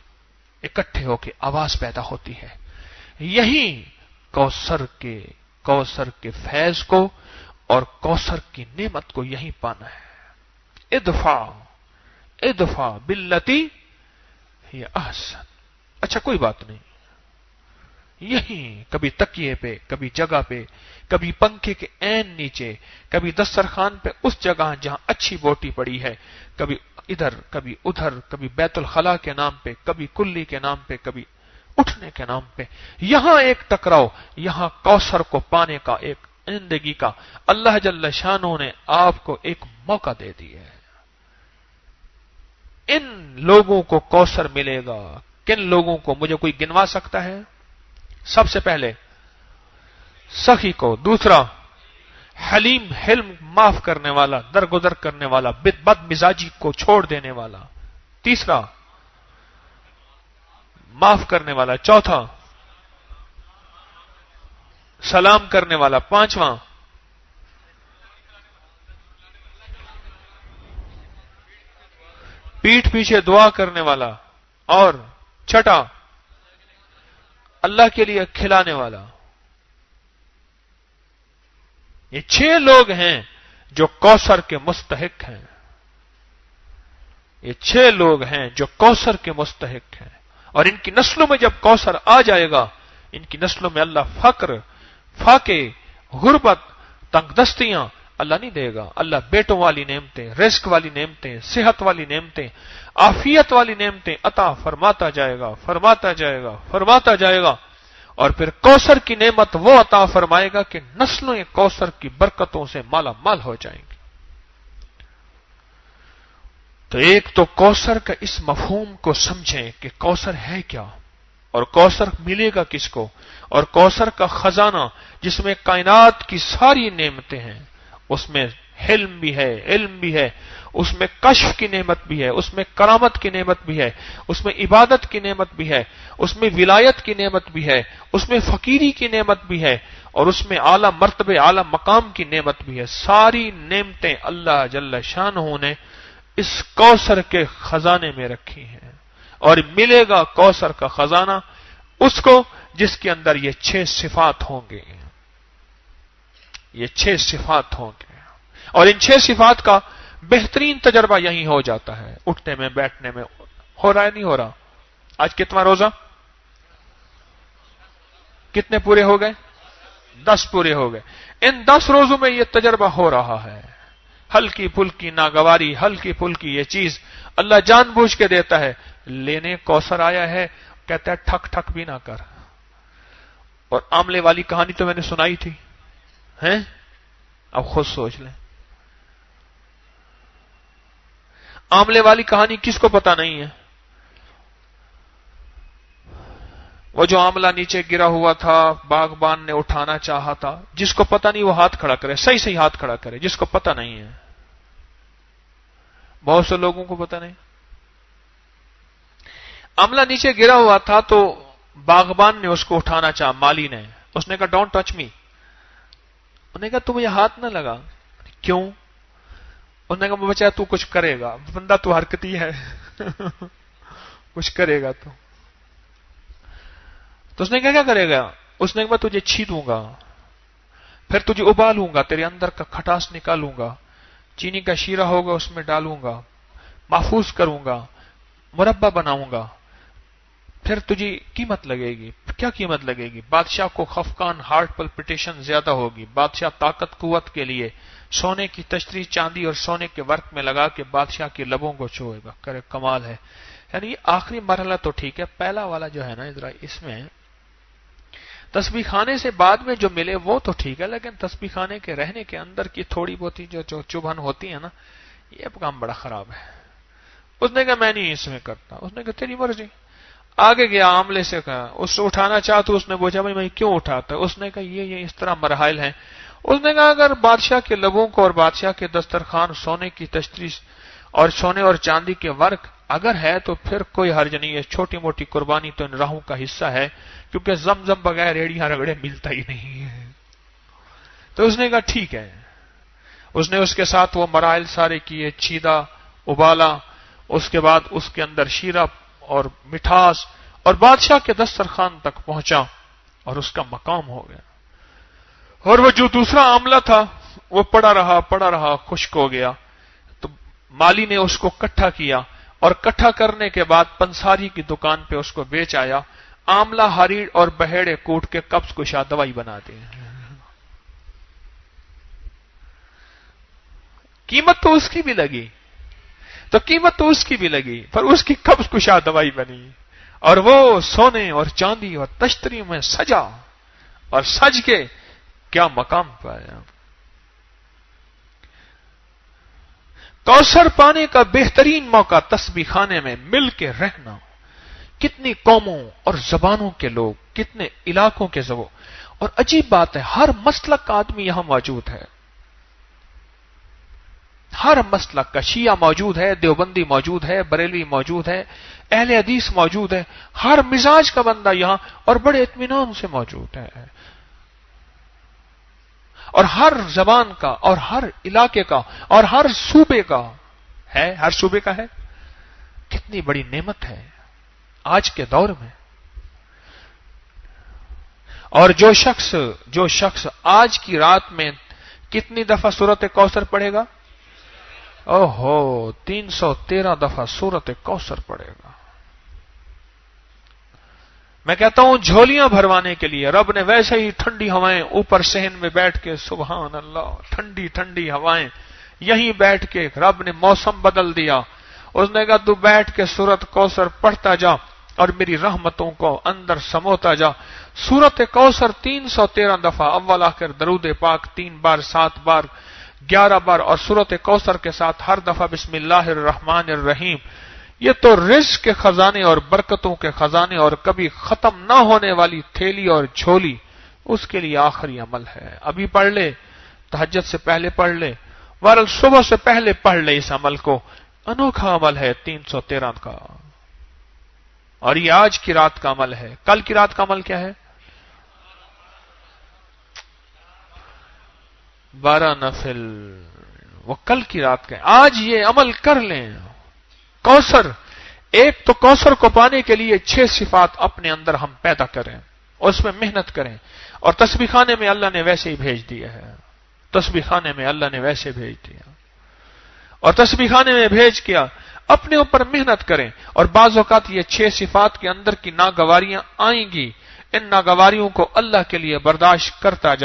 اکٹھے ہو کے آواز پیدا ہوتی ہے۔ یہی کوثر کے فیض کو اور کوثر کی نعمت کو یہیں پانا ہے۔ ادفع باللتی ہی احسن۔ اچھا کوئی بات نہیں، یہیں کبھی تکیے پہ، کبھی جگہ پہ، کبھی پنکھے کے عین نیچے، کبھی دسترخوان پہ اس جگہ جہاں اچھی بوٹی پڑی ہے، کبھی ادھر کبھی ادھر، کبھی بیت الخلا کے نام پہ، کبھی کلی کے نام پہ، کبھی اٹھنے کے نام پہ، یہاں ایک ٹکراؤ، یہاں کوثر کو پانے کا ایک زندگی کا اللہ جل شانہ نے آپ کو ایک موقع دے دیا ہے۔ ان لوگوں کو کوثر ملے گا، کن لوگوں کو؟ مجھے کوئی گنوا سکتا ہے؟ سب سے پہلے سخی کو، دوسرا حلیم، حلم معاف کرنے والا، درگزر کرنے والا، بد مزاجی کو چھوڑ دینے والا، تیسرا معاف کرنے والا، چوتھا سلام کرنے والا، پانچواں پیٹھ پیچھے دعا کرنے والا، اور چھٹا اللہ کے لیے کھلانے والا۔ یہ 6 لوگ ہیں جو کوثر کے مستحق ہیں۔ یہ 6 لوگ ہیں جو کوثر کے مستحق ہیں، اور ان کی نسلوں میں جب کوثر آ جائے گا، ان کی نسلوں میں اللہ فقر، فاقے، غربت، تنگ دستیاں اللہ نہیں دے گا۔ اللہ بیٹوں والی نعمتیں، رزق والی نعمتیں، صحت والی نعمتیں، عافیت والی نعمتیں عطا فرماتا جائے گا، فرماتا جائے گا، فرماتا جائے گا، اور پھر کوثر کی نعمت وہ عطا فرمائے گا کہ نسلوں کوثر کی برکتوں سے مالا مال ہو جائیں گی۔ تو ایک تو کوثر کا اس مفہوم کو سمجھیں کہ کوثر ہے کیا، اور کوثر ملے گا کس کو، اور کوثر کا خزانہ جس میں کائنات کی ساری نعمتیں ہیں، اس میں حلم بھی ہے، علم بھی ہے، اس میں کشف کی نعمت بھی ہے، اس میں کرامت کی نعمت بھی ہے، اس میں عبادت کی نعمت بھی ہے، اس میں ولایت کی نعمت بھی ہے، اس میں فقیری کی نعمت بھی ہے، اور اس میں اعلی مرتبے، اعلی مقام کی نعمت بھی ہے۔ ساری نعمتیں اللہ جل شانہ نے اس کوثر کے خزانے میں رکھی ہیں، اور ملے گا کوثر کا خزانہ اس کو جس کے اندر یہ 6 صفات ہوں گے، یہ 6 صفات ہوں گے، اور ان 6 صفات کا بہترین تجربہ یہی ہو جاتا ہے، اٹھنے میں، بیٹھنے میں۔ ہو رہا ہے نہیں ہو رہا؟ آج کتنا روزہ؟ کتنے پورے ہو گئے؟ 10 پورے ہو گئے۔ ان 10 روزوں میں یہ تجربہ ہو رہا ہے۔ ہلکی پھلکی ناگواری، ہلکی پھلکی یہ چیز اللہ جان بوجھ کے دیتا ہے۔ لینے کوثر آیا ہے، کہتا ہے ٹھک ٹھک بھی نہ کر۔ اور آملے والی کہانی تو میں نے سنائی تھی، ہیں؟ اب خود سوچ لیں، آملے والی کہانی کس کو پتا نہیں ہے؟ وہ جو آملہ نیچے گرا ہوا تھا، باغبان نے اٹھانا چاہا تھا، جس کو پتا نہیں وہ ہاتھ کھڑا کرے، صحیح صحیح ہاتھ کھڑا کرے، جس کو پتا نہیں ہے۔ بہت سے لوگوں کو پتا نہیں۔ آملہ نیچے گرا ہوا تھا تو باغبان نے اس کو اٹھانا چاہا، مالی نے، اس نے کہا ڈونٹ ٹچ می۔ انہوں نے کہا تم یہ ہاتھ نہ لگا۔ کیوں؟ انہوں نے کہا بچہ تو کچھ کرے گا، بندہ تو حرکتی ہے، کچھ کرے گا تو اس نے کہا کیا کرے گا؟ اس نے کہا تجھے چھیدوں گا، پھر تجھے ابالوں گا، تیرے اندر کا کھٹاس نکالوں گا، چینی کا شیرہ ہوگا اس میں ڈالوں گا، محفوظ کروں گا، مربع بناؤں گا، پھر تجھے قیمت لگے گی. کیا قیمت لگے گی؟ بادشاہ کو خفقان ہارٹ پلپٹیشن زیادہ ہوگی. بادشاہ طاقت قوت کے لیے سونے کی تشتری چاندی اور سونے کے ورق میں لگا کے بادشاہ کے لبوں کو چھوئے گا. کرے کمال ہے. یعنی یہ آخری مرحلہ تو ٹھیک ہے، پہلا والا جو ہے نا ذرا اس میں تسبیح خانے سے بعد میں جو ملے وہ تو ٹھیک ہے، لیکن تسبیح خانے کے رہنے کے اندر کی تھوڑی بہت جو چبھن ہوتی ہے نا، یہ کام بڑا خراب ہے. اس نے کہا میں نہیں اس میں کرتا. اس نے کہا تیری مرضی. آگے گیا، عاملے سے کہا، اس سے اٹھانا چاہ تو اس نے پوچھا بھائی میں کیوں اٹھاتا؟ اس نے کہا یہ اس طرح مراحل ہیں. اس نے کہا اگر بادشاہ کے لبوں کو اور بادشاہ کے دسترخوان سونے کی تشتری اور سونے اور چاندی کے ورق اگر ہے تو پھر کوئی حرج نہیں ہے. چھوٹی موٹی قربانی تو ان راہوں کا حصہ ہے، کیونکہ زمزم بغیر ریڑیاں رگڑے ملتا ہی نہیں ہے. تو اس نے کہا ٹھیک ہے. اس نے اس کے ساتھ وہ مراحل سارے کیے، چھیدا، ابالا، اس کے بعد اس کے اندر شیرہ اور مٹھاس، اور بادشاہ کے دسترخوان تک پہنچا اور اس کا مقام ہو گیا. اور وہ جو دوسرا عاملہ تھا وہ پڑا رہا خشک ہو گیا. تو مالی نے اس کو کٹھا کیا اور کٹھا کرنے کے بعد پنساری کی دکان پہ اس کو بیچ آیا. آملہ ہریڑ اور بہیڑے کوٹ کے قبض کشا دوائی بنا دی. قیمت تو اس کی بھی لگی، پر اس کی قبض کشا دوائی بنی. اور وہ سونے اور چاندی اور تشتری میں سجا اور سج کے کیا مقام پایا. کوثر پانے کا بہترین موقع تسبیح خانے میں مل کے رہنا. کتنی قوموں اور زبانوں کے لوگ، کتنے علاقوں کے زبوں، اور عجیب بات ہے ہر مسلک کا آدمی یہاں موجود ہے. ہر مسلک کا شیعہ موجود ہے، دیوبندی موجود ہے، بریلوی موجود ہے، اہل حدیث موجود ہے. ہر مزاج کا بندہ یہاں اور بڑے اطمینان سے موجود ہے. اور ہر زبان کا اور ہر علاقے کا اور ہر صوبے کا ہے. ہر صوبے کا ہے. کتنی بڑی نعمت ہے آج کے دور میں. اور جو شخص آج کی رات میں کتنی دفعہ سورت کوثر پڑھے گا؟ 313 دفعہ سورت کوثر پڑھے گا. میں کہتا ہوں جھولیاں بھروانے کے لیے رب نے ویسے ہی ٹھنڈی ہوائیں اوپر صحن میں بیٹھ کے، سبحان اللہ، ٹھنڈی ٹھنڈی ہوائیں یہیں بیٹھ کے رب نے موسم بدل دیا. اس نے کہا تو بیٹھ کے سورت کوثر پڑھتا جا اور میری رحمتوں کو اندر سموتا جا. سورت کوثر 313 دفعہ، اول آخر درود پاک 3 بار، 7 بار، 11 بار، اور سورت کوثر کے ساتھ ہر دفعہ بسم اللہ الرحمن الرحیم. یہ تو رزق کے خزانے اور برکتوں کے خزانے اور کبھی ختم نہ ہونے والی تھیلی اور جھولی اس کے لیے آخری عمل ہے. ابھی پڑھ لے، تہجد سے پہلے پڑھ لے، ورل صبح سے پہلے پڑھ لے. اس عمل کو انوکھا عمل ہے 313 کا. اور یہ آج کی رات کا عمل ہے. کل کی رات کا عمل کیا ہے؟ 12 نفل. وہ کل کی رات کا ہے. آج یہ عمل کر لیں. کوثر، ایک تو کوثر کو پانے کے لیے 6 صفات اپنے اندر ہم پیدا کریں، اس میں محنت کریں. اور تسبیح خانے میں اللہ نے ویسے ہی بھیج دیا ہے. تسبیح خانے میں اللہ نے ویسے بھیج دیا. اور تسبیح خانے میں بھیج کیا اپنے اوپر محنت کریں. اور بعض اوقات یہ 6 صفات کے اندر کی ناگواریاں آئیں گی. ان ناگواریوں کو اللہ کے لیے برداشت کرتا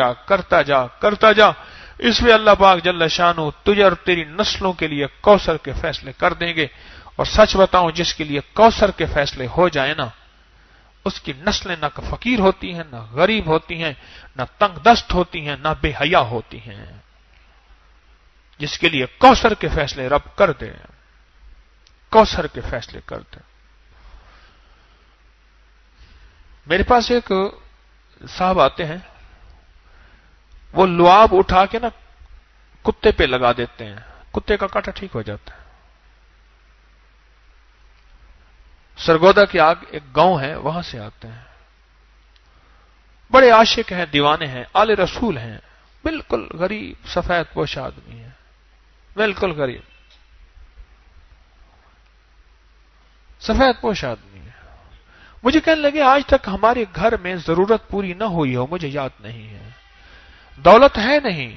جا. اس میں اللہ پاک جل شانہ تجھے اور تیری نسلوں کے لیے کوثر کے فیصلے کر دیں گے. اور سچ بتاؤں جس کے لیے کوثر کے فیصلے ہو جائیں نا، اس کی نسلیں نہ فقیر ہوتی ہیں، نہ غریب ہوتی ہیں، نہ تنگ دست ہوتی ہیں، نہ بے حیا ہوتی ہیں. جس کے لیے کوثر کے فیصلے رب کر دے، کوثر کے فیصلے کر دے. میرے پاس ایک صاحب آتے ہیں، وہ لعاب اٹھا کے نا کتے پہ لگا دیتے ہیں، کتے کا کاٹا ٹھیک ہو جاتا ہے. سرگودا کے آگ ایک گاؤں ہے، وہاں سے آتے ہیں. بڑے عاشق ہیں، دیوانے ہیں، آل رسول ہیں. بالکل غریب سفید پوش آدمی ہے، بالکل غریب سفید پوش آدمی ہے. مجھے کہنے لگے آج تک ہمارے گھر میں ضرورت پوری نہ ہوئی ہو، مجھے یاد نہیں ہے. دولت ہے نہیں،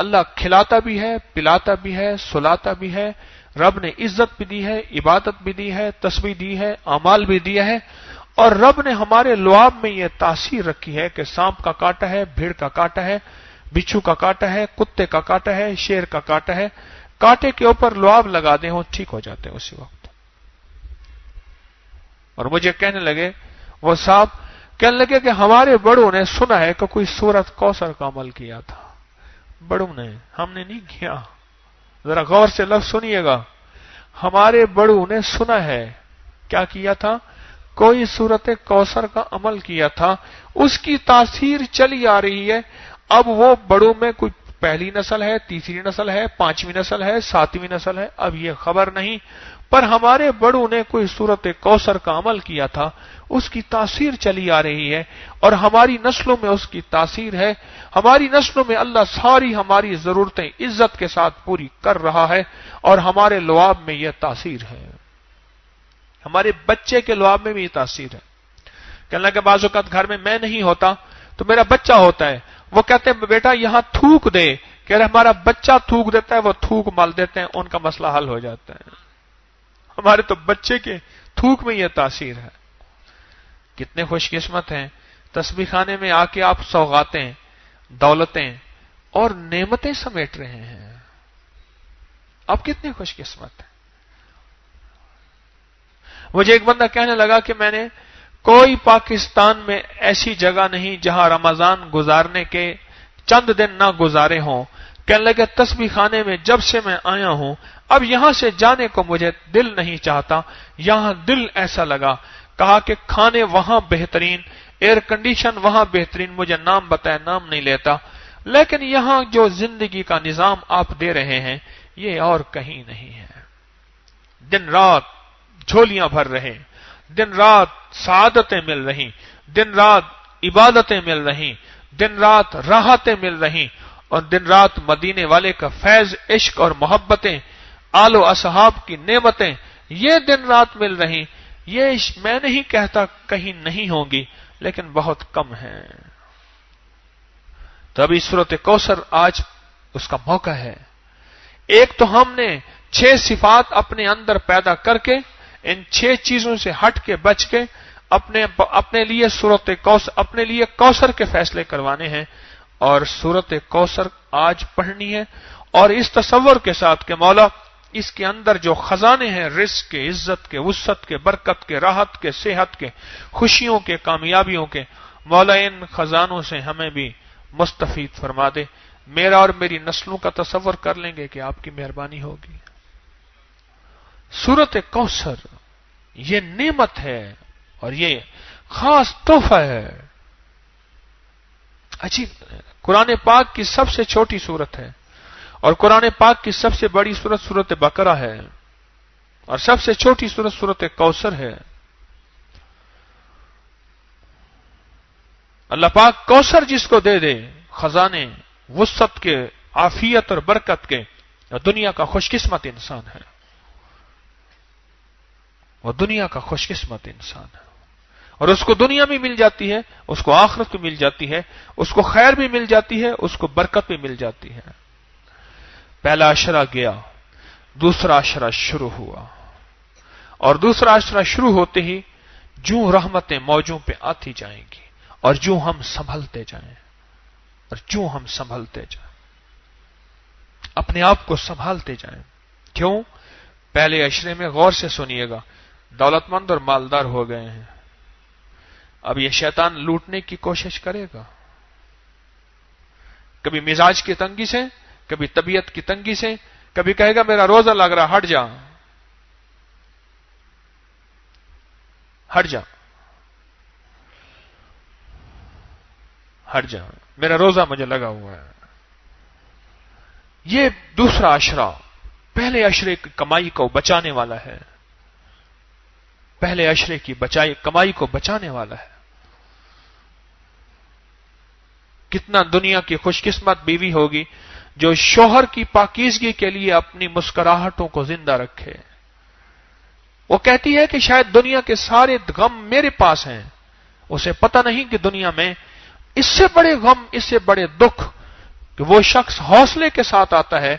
اللہ کھلاتا بھی ہے، پلاتا بھی ہے، سلاتا بھی ہے. رب نے عزت بھی دی ہے، عبادت بھی دی ہے، تسبیح دی ہے، اعمال بھی دیا ہے. اور رب نے ہمارے لعاب میں یہ تاثیر رکھی ہے کہ سانپ کا کاٹا ہے، بھیڑ کا کاٹا ہے، بچھو کا کاٹا ہے، کتے کا کاٹا ہے، شیر کا کاٹا ہے، کاٹے کے اوپر لعاب لگا دیں وہ ٹھیک ہو جاتے ہیں اسی وقت۔ اور مجھے کہنے لگے وہ صاحب، کہنے لگے کہ ہمارے بڑوں نے سنا ہے کہ کوئی سورت کوثر کا عمل کیا تھا۔ بڑوں نے، ہم نے نہیں کیا۔ ذرا غور سے لفظ سنیے گا، ہمارے بڑوں نے سنا ہے کیا کیا تھا، کوئی سورت کوثر کا عمل کیا تھا، اس کی تاثیر چلی آ رہی ہے۔ اب وہ بڑوں میں کوئی پہلی نسل ہے، تیسری نسل ہے، پانچویں نسل ہے، ساتویں نسل ہے، اب یہ خبر نہیں، پر ہمارے بڑوں نے کوئی سورت کوثر کا عمل کیا تھا، اس کی تاثیر چلی آ رہی ہے، اور ہماری نسلوں میں اس کی تاثیر ہے۔ ہماری نسلوں میں اللہ ساری ہماری ضرورتیں عزت کے ساتھ پوری کر رہا ہے، اور ہمارے لعاب میں یہ تاثیر ہے، ہمارے بچے کے لعاب میں بھی یہ تاثیر ہے۔ کہنے لگا بعض اوقات گھر میں میں نہیں ہوتا تو میرا بچہ ہوتا ہے، وہ کہتے ہیں بیٹا یہاں تھوک دے، کہ ہمارا بچہ تھوک دیتا ہے، وہ تھوک مال دیتے ہیں، ان کا مسئلہ حل ہو جاتا ہے۔ ہمارے تو بچے کے تھوک میں یہ تاثیر ہے۔ کتنے خوش قسمت ہیں، تسبیح خانے میں آ کے آپ سوغاتیں، دولتیں اور نعمتیں سمیٹ رہے ہیں، آپ کتنے خوش قسمت ہیں۔ مجھے ایک بندہ کہنے لگا کہ میں نے کوئی پاکستان میں ایسی جگہ نہیں جہاں رمضان گزارنے کے چند دن نہ گزارے ہوں۔ کہنے لگے تسبیح خانے میں جب سے میں آیا ہوں، اب یہاں سے جانے کو مجھے دل نہیں چاہتا، یہاں دل ایسا لگا۔ کہا کہ کھانے وہاں بہترین، ایئر کنڈیشن وہاں بہترین، مجھے نام بتایا نام نہیں لیتا، لیکن یہاں جو زندگی کا نظام آپ دے رہے ہیں یہ اور کہیں نہیں ہے۔ دن رات جھولیاں بھر رہے، دن رات سعادتیں مل رہی، دن رات عبادتیں مل رہی، دن رات راحتیں مل رہی، اور دن رات مدینے والے کا فیض، عشق اور محبتیں، آل و اصحاب کی نعمتیں یہ دن رات مل رہی۔ یہ میں نہیں کہتا کہیں نہیں ہوں گی، لیکن بہت کم ہے۔ تو ابھی سورت کوثر آج اس کا موقع ہے۔ ایک تو ہم نے 6 صفات اپنے اندر پیدا کر کے، ان 6 چیزوں سے ہٹ کے بچ کے اپنے لیے سورت کوثر، اپنے لیے کوثر کے فیصلے کروانے ہیں، اور سورت کوثر آج پڑھنی ہے، اور اس تصور کے ساتھ کہ مولا اس کے اندر جو خزانے ہیں، رزق کے، عزت کے، وسعت کے، برکت کے، راحت کے، صحت کے، خوشیوں کے، کامیابیوں کے، مولا ان خزانوں سے ہمیں بھی مستفید فرما دے۔ میرا اور میری نسلوں کا تصور کر لیں گے کہ آپ کی مہربانی ہوگی۔ سورت کوثر یہ نعمت ہے اور یہ خاص تحفہ ہے۔ عجیب، قرآن پاک کی سب سے چھوٹی سورت ہے، اور قرآن پاک کی سب سے بڑی سورت سورت بقرہ ہے، اور سب سے چھوٹی سورت سورت کوثر ہے۔ اللہ پاک کوثر جس کو دے دے، خزانے وسعت کے، عافیت اور برکت کے، اور دنیا کا خوش قسمت انسان ہے، وہ دنیا کا خوش قسمت انسان ہے، اور اس کو دنیا بھی مل جاتی ہے، اس کو آخرت بھی مل جاتی ہے، اس کو خیر بھی مل جاتی ہے، اس کو برکت بھی مل جاتی ہے۔ پہلا عشرہ گیا، دوسرا عشرہ شروع ہوا، اور دوسرا عشرہ شروع ہوتے ہی جوں رحمتیں موجوں پہ آتی جائیں گی، اور جوں ہم سنبھلتے جائیں، اور جوں ہم سنبھلتے جائیں، اپنے آپ کو سنبھالتے جائیں۔ کیوں؟ پہلے عشرے میں غور سے سنیے گا، دولت مند اور مالدار ہو گئے ہیں، اب یہ شیطان لوٹنے کی کوشش کرے گا، کبھی مزاج کی تنگی سے، کبھی طبیعت کی تنگی سے، کبھی کہے گا میرا روزہ لگ رہا، ہٹ جا، ہٹ جا، ہٹ جا، میرا روزہ مجھے لگا ہوا ہے۔ یہ دوسرا عشرہ پہلے عشرے کی کمائی کو بچانے والا ہے، پہلے عشرے کی کمائی کو بچانے والا ہے۔ کتنا دنیا کی خوش قسمت بیوی ہوگی جو شوہر کی پاکیزگی کے لیے اپنی مسکراہٹوں کو زندہ رکھے۔ وہ کہتی ہے کہ شاید دنیا کے سارے غم میرے پاس ہیں، اسے پتہ نہیں کہ دنیا میں اس سے بڑے غم، اس سے بڑے دکھ کہ وہ شخص حوصلے کے ساتھ آتا ہے،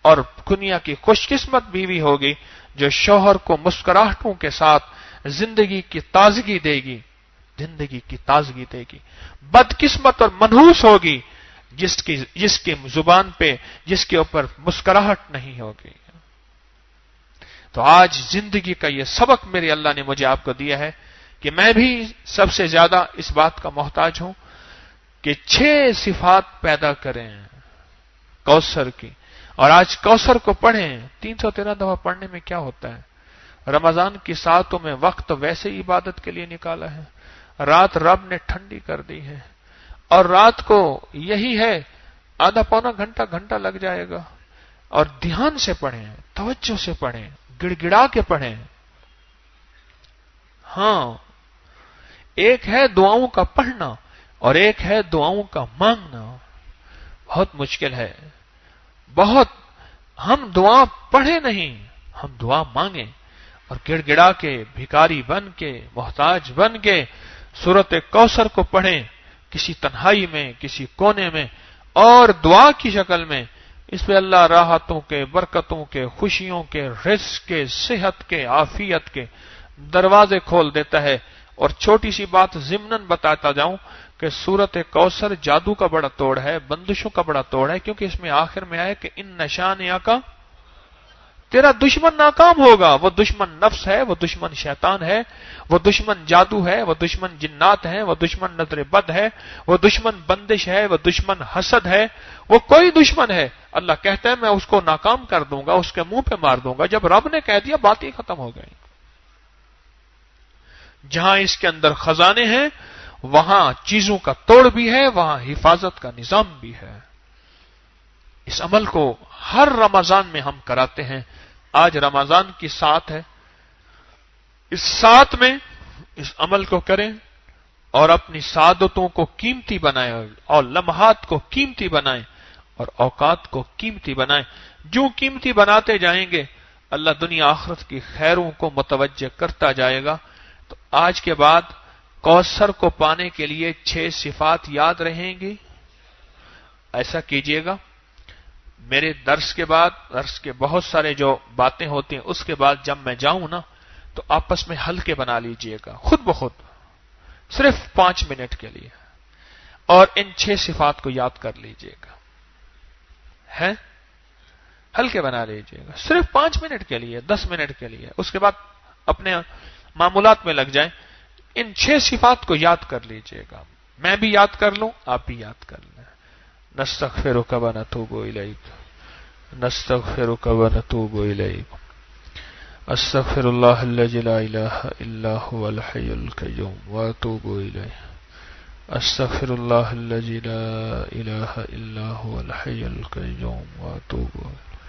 اور دنیا کی خوش قسمت بیوی ہوگی جو شوہر کو مسکراہٹوں کے ساتھ زندگی کی تازگی دے گی، زندگی کی تازگی دے گی۔ بدقسمت اور منحوس ہوگی جس کی زبان پہ، جس کے اوپر مسکراہٹ نہیں ہوگی۔ تو آج زندگی کا یہ سبق میرے اللہ نے مجھے آپ کو دیا ہے کہ میں بھی سب سے زیادہ اس بات کا محتاج ہوں کہ 6 صفات پیدا کریں کوثر کی۔ اور آج کوثر کو پڑھیں، 313 دفعہ پڑھنے میں کیا ہوتا ہے؟ رمضان کی ساعتوں میں وقت ویسے عبادت کے لیے نکالا ہے، رات رب نے ٹھنڈی کر دی ہے، اور رات کو یہی ہے آدھا پونا گھنٹہ لگ جائے گا، اور دھیان سے پڑھیں، توجہ سے پڑھیں، گڑ گڑا کے پڑھیں۔ ہاں، ایک ہے دعاؤں کا پڑھنا اور ایک ہے دعاؤں کا مانگنا۔ بہت مشکل ہے، بہت۔ ہم دعا پڑھیں نہیں، ہم دعا مانگیں، اور گڑ گڑا کے، بھکاری بن کے، محتاج بن کے سورۃ کوثر کو پڑھیں، کسی تنہائی میں، کسی کونے میں، اور دعا کی شکل میں۔ اس پہ اللہ راحتوں کے، برکتوں کے، خوشیوں کے، رزق کے، صحت کے، عافیت کے دروازے کھول دیتا ہے۔ اور چھوٹی سی بات ضمناً بتاتا جاؤں کہ سورۃ کوثر جادو کا بڑا توڑ ہے، بندشوں کا بڑا توڑ ہے، کیونکہ اس میں آخر میں آئے کہ ان نشانیہ کا تیرا دشمن ناکام ہوگا۔ وہ دشمن نفس ہے، وہ دشمن شیطان ہے، وہ دشمن جادو ہے، وہ دشمن جنات ہے، وہ دشمن نظر بد ہے، وہ دشمن بندش ہے، وہ دشمن حسد ہے، وہ کوئی دشمن ہے۔ اللہ کہتا ہے میں اس کو ناکام کر دوں گا، اس کے منہ پہ مار دوں گا۔ جب رب نے کہہ دیا بات ہی ختم ہو گئی۔ جہاں اس کے اندر خزانے ہیں وہاں چیزوں کا توڑ بھی ہے، وہاں حفاظت کا نظام بھی ہے۔ اس عمل کو ہر رمضان میں ہم کراتے ہیں۔ آج رمضان کی سات ہے، اس سات میں اس عمل کو کریں اور اپنی سعادتوں کو قیمتی بنائیں، اور لمحات کو قیمتی بنائیں، اور اوقات کو قیمتی بنائیں۔ جو قیمتی بناتے جائیں گے اللہ دنیا آخرت کی خیروں کو متوجہ کرتا جائے گا۔ تو آج کے بعد کوثر کو پانے کے لیے 6 صفات یاد رہیں گی۔ ایسا کیجئے گا۔ میرے درس کے بعد، درس کے بہت سارے جو باتیں ہوتی ہیں اس کے بعد جب میں جاؤں نا تو آپس میں حلقے بنا لیجئے گا، خود بخود، صرف 5 منٹ کے لیے، اور ان 6 صفات کو یاد کر لیجئے گا۔ ہے؟ حلقے بنا لیجئے گا صرف 5 منٹ کے لیے، 10 منٹ کے لیے۔ اس کے بعد اپنے معمولات میں لگ جائیں، ان 6 صفات کو یاد کر لیجئے گا۔ میں بھی یاد کر لوں، آپ بھی یاد کر لیں۔ نستغفرک و نتوب الیک، نستغفرک و نتوب الیک، استغفر اللہ الذی لا الہ الا هو الحی القیوم واتوب الیہ، استغفر اللہ الذی لا الہ الا هو الحی القیوم واتوب الیہ،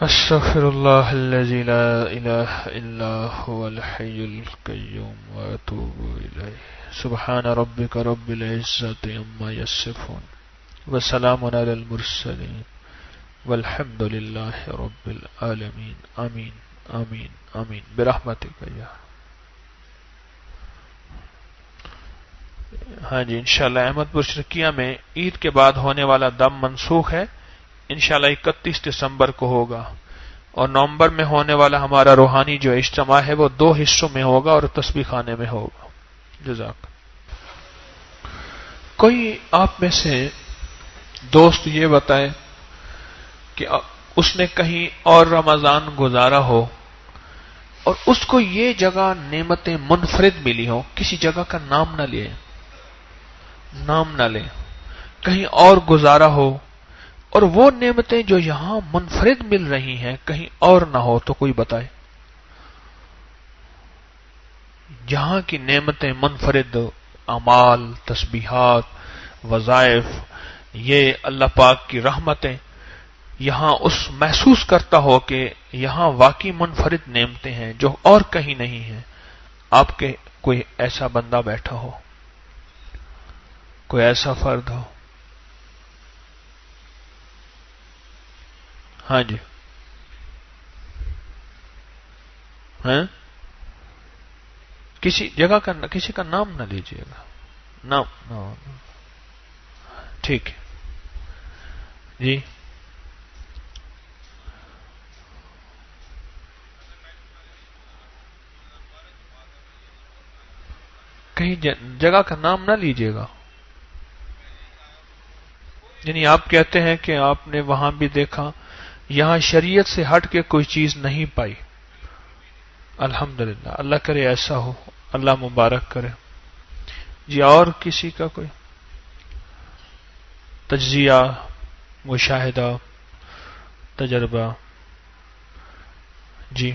استغفر اللہ الذی لا الہ الا هو الحی القیوم واتوب الیہ۔ سبحان ربک رب العزت عما یصفون وسلام علی المرسلین والحمد للہ رب العالمین۔ آمین آمین آمین برحمتک یا۔ ہاں جی، انشاءاللہ احمد پور شرقیہ میں عید کے بعد ہونے والا دم منسوخ ہے، انشاءاللہ 31 دسمبر کو ہوگا، اور نومبر میں ہونے والا ہمارا روحانی جو اجتماع ہے وہ 2 حصوں میں ہوگا اور تسبیح خانے میں ہوگا۔ جزاک۔ کوئی آپ میں سے دوست یہ بتائے کہ اس نے کہیں اور رمضان گزارا ہو اور اس کو یہ جگہ نعمتیں منفرد ملی ہوں، کسی جگہ کا نام نہ لے، نام نہ لے، کہیں اور گزارا ہو، اور وہ نعمتیں جو یہاں منفرد مل رہی ہیں کہیں اور نہ ہو، تو کوئی بتائے۔ یہاں کی نعمتیں منفرد، اعمال، تسبیحات، وظائف، یہ اللہ پاک کی رحمتیں، یہاں اس محسوس کرتا ہو کہ یہاں واقعی منفرد نعمتیں ہیں جو اور کہیں نہیں ہیں۔ آپ کے کوئی ایسا بندہ بیٹھا ہو، کوئی ایسا فرد ہو؟ ہاں جی، ہیں؟ کسی جگہ کا، کسی کا نام نہ لیجیے گا، نام ٹھیک ہے جی۔ کہیں جگہ کا نام نہ لیجیے گا. یعنی آپ کہتے ہیں کہ آپ نے وہاں بھی دیکھا، یہاں شریعت سے ہٹ کے کوئی چیز نہیں پائی. الحمدللہ، اللہ کرے ایسا ہو، اللہ مبارک کرے. جی اور کسی کا کوئی تجزیہ، مشاہدہ، تجربہ؟ جی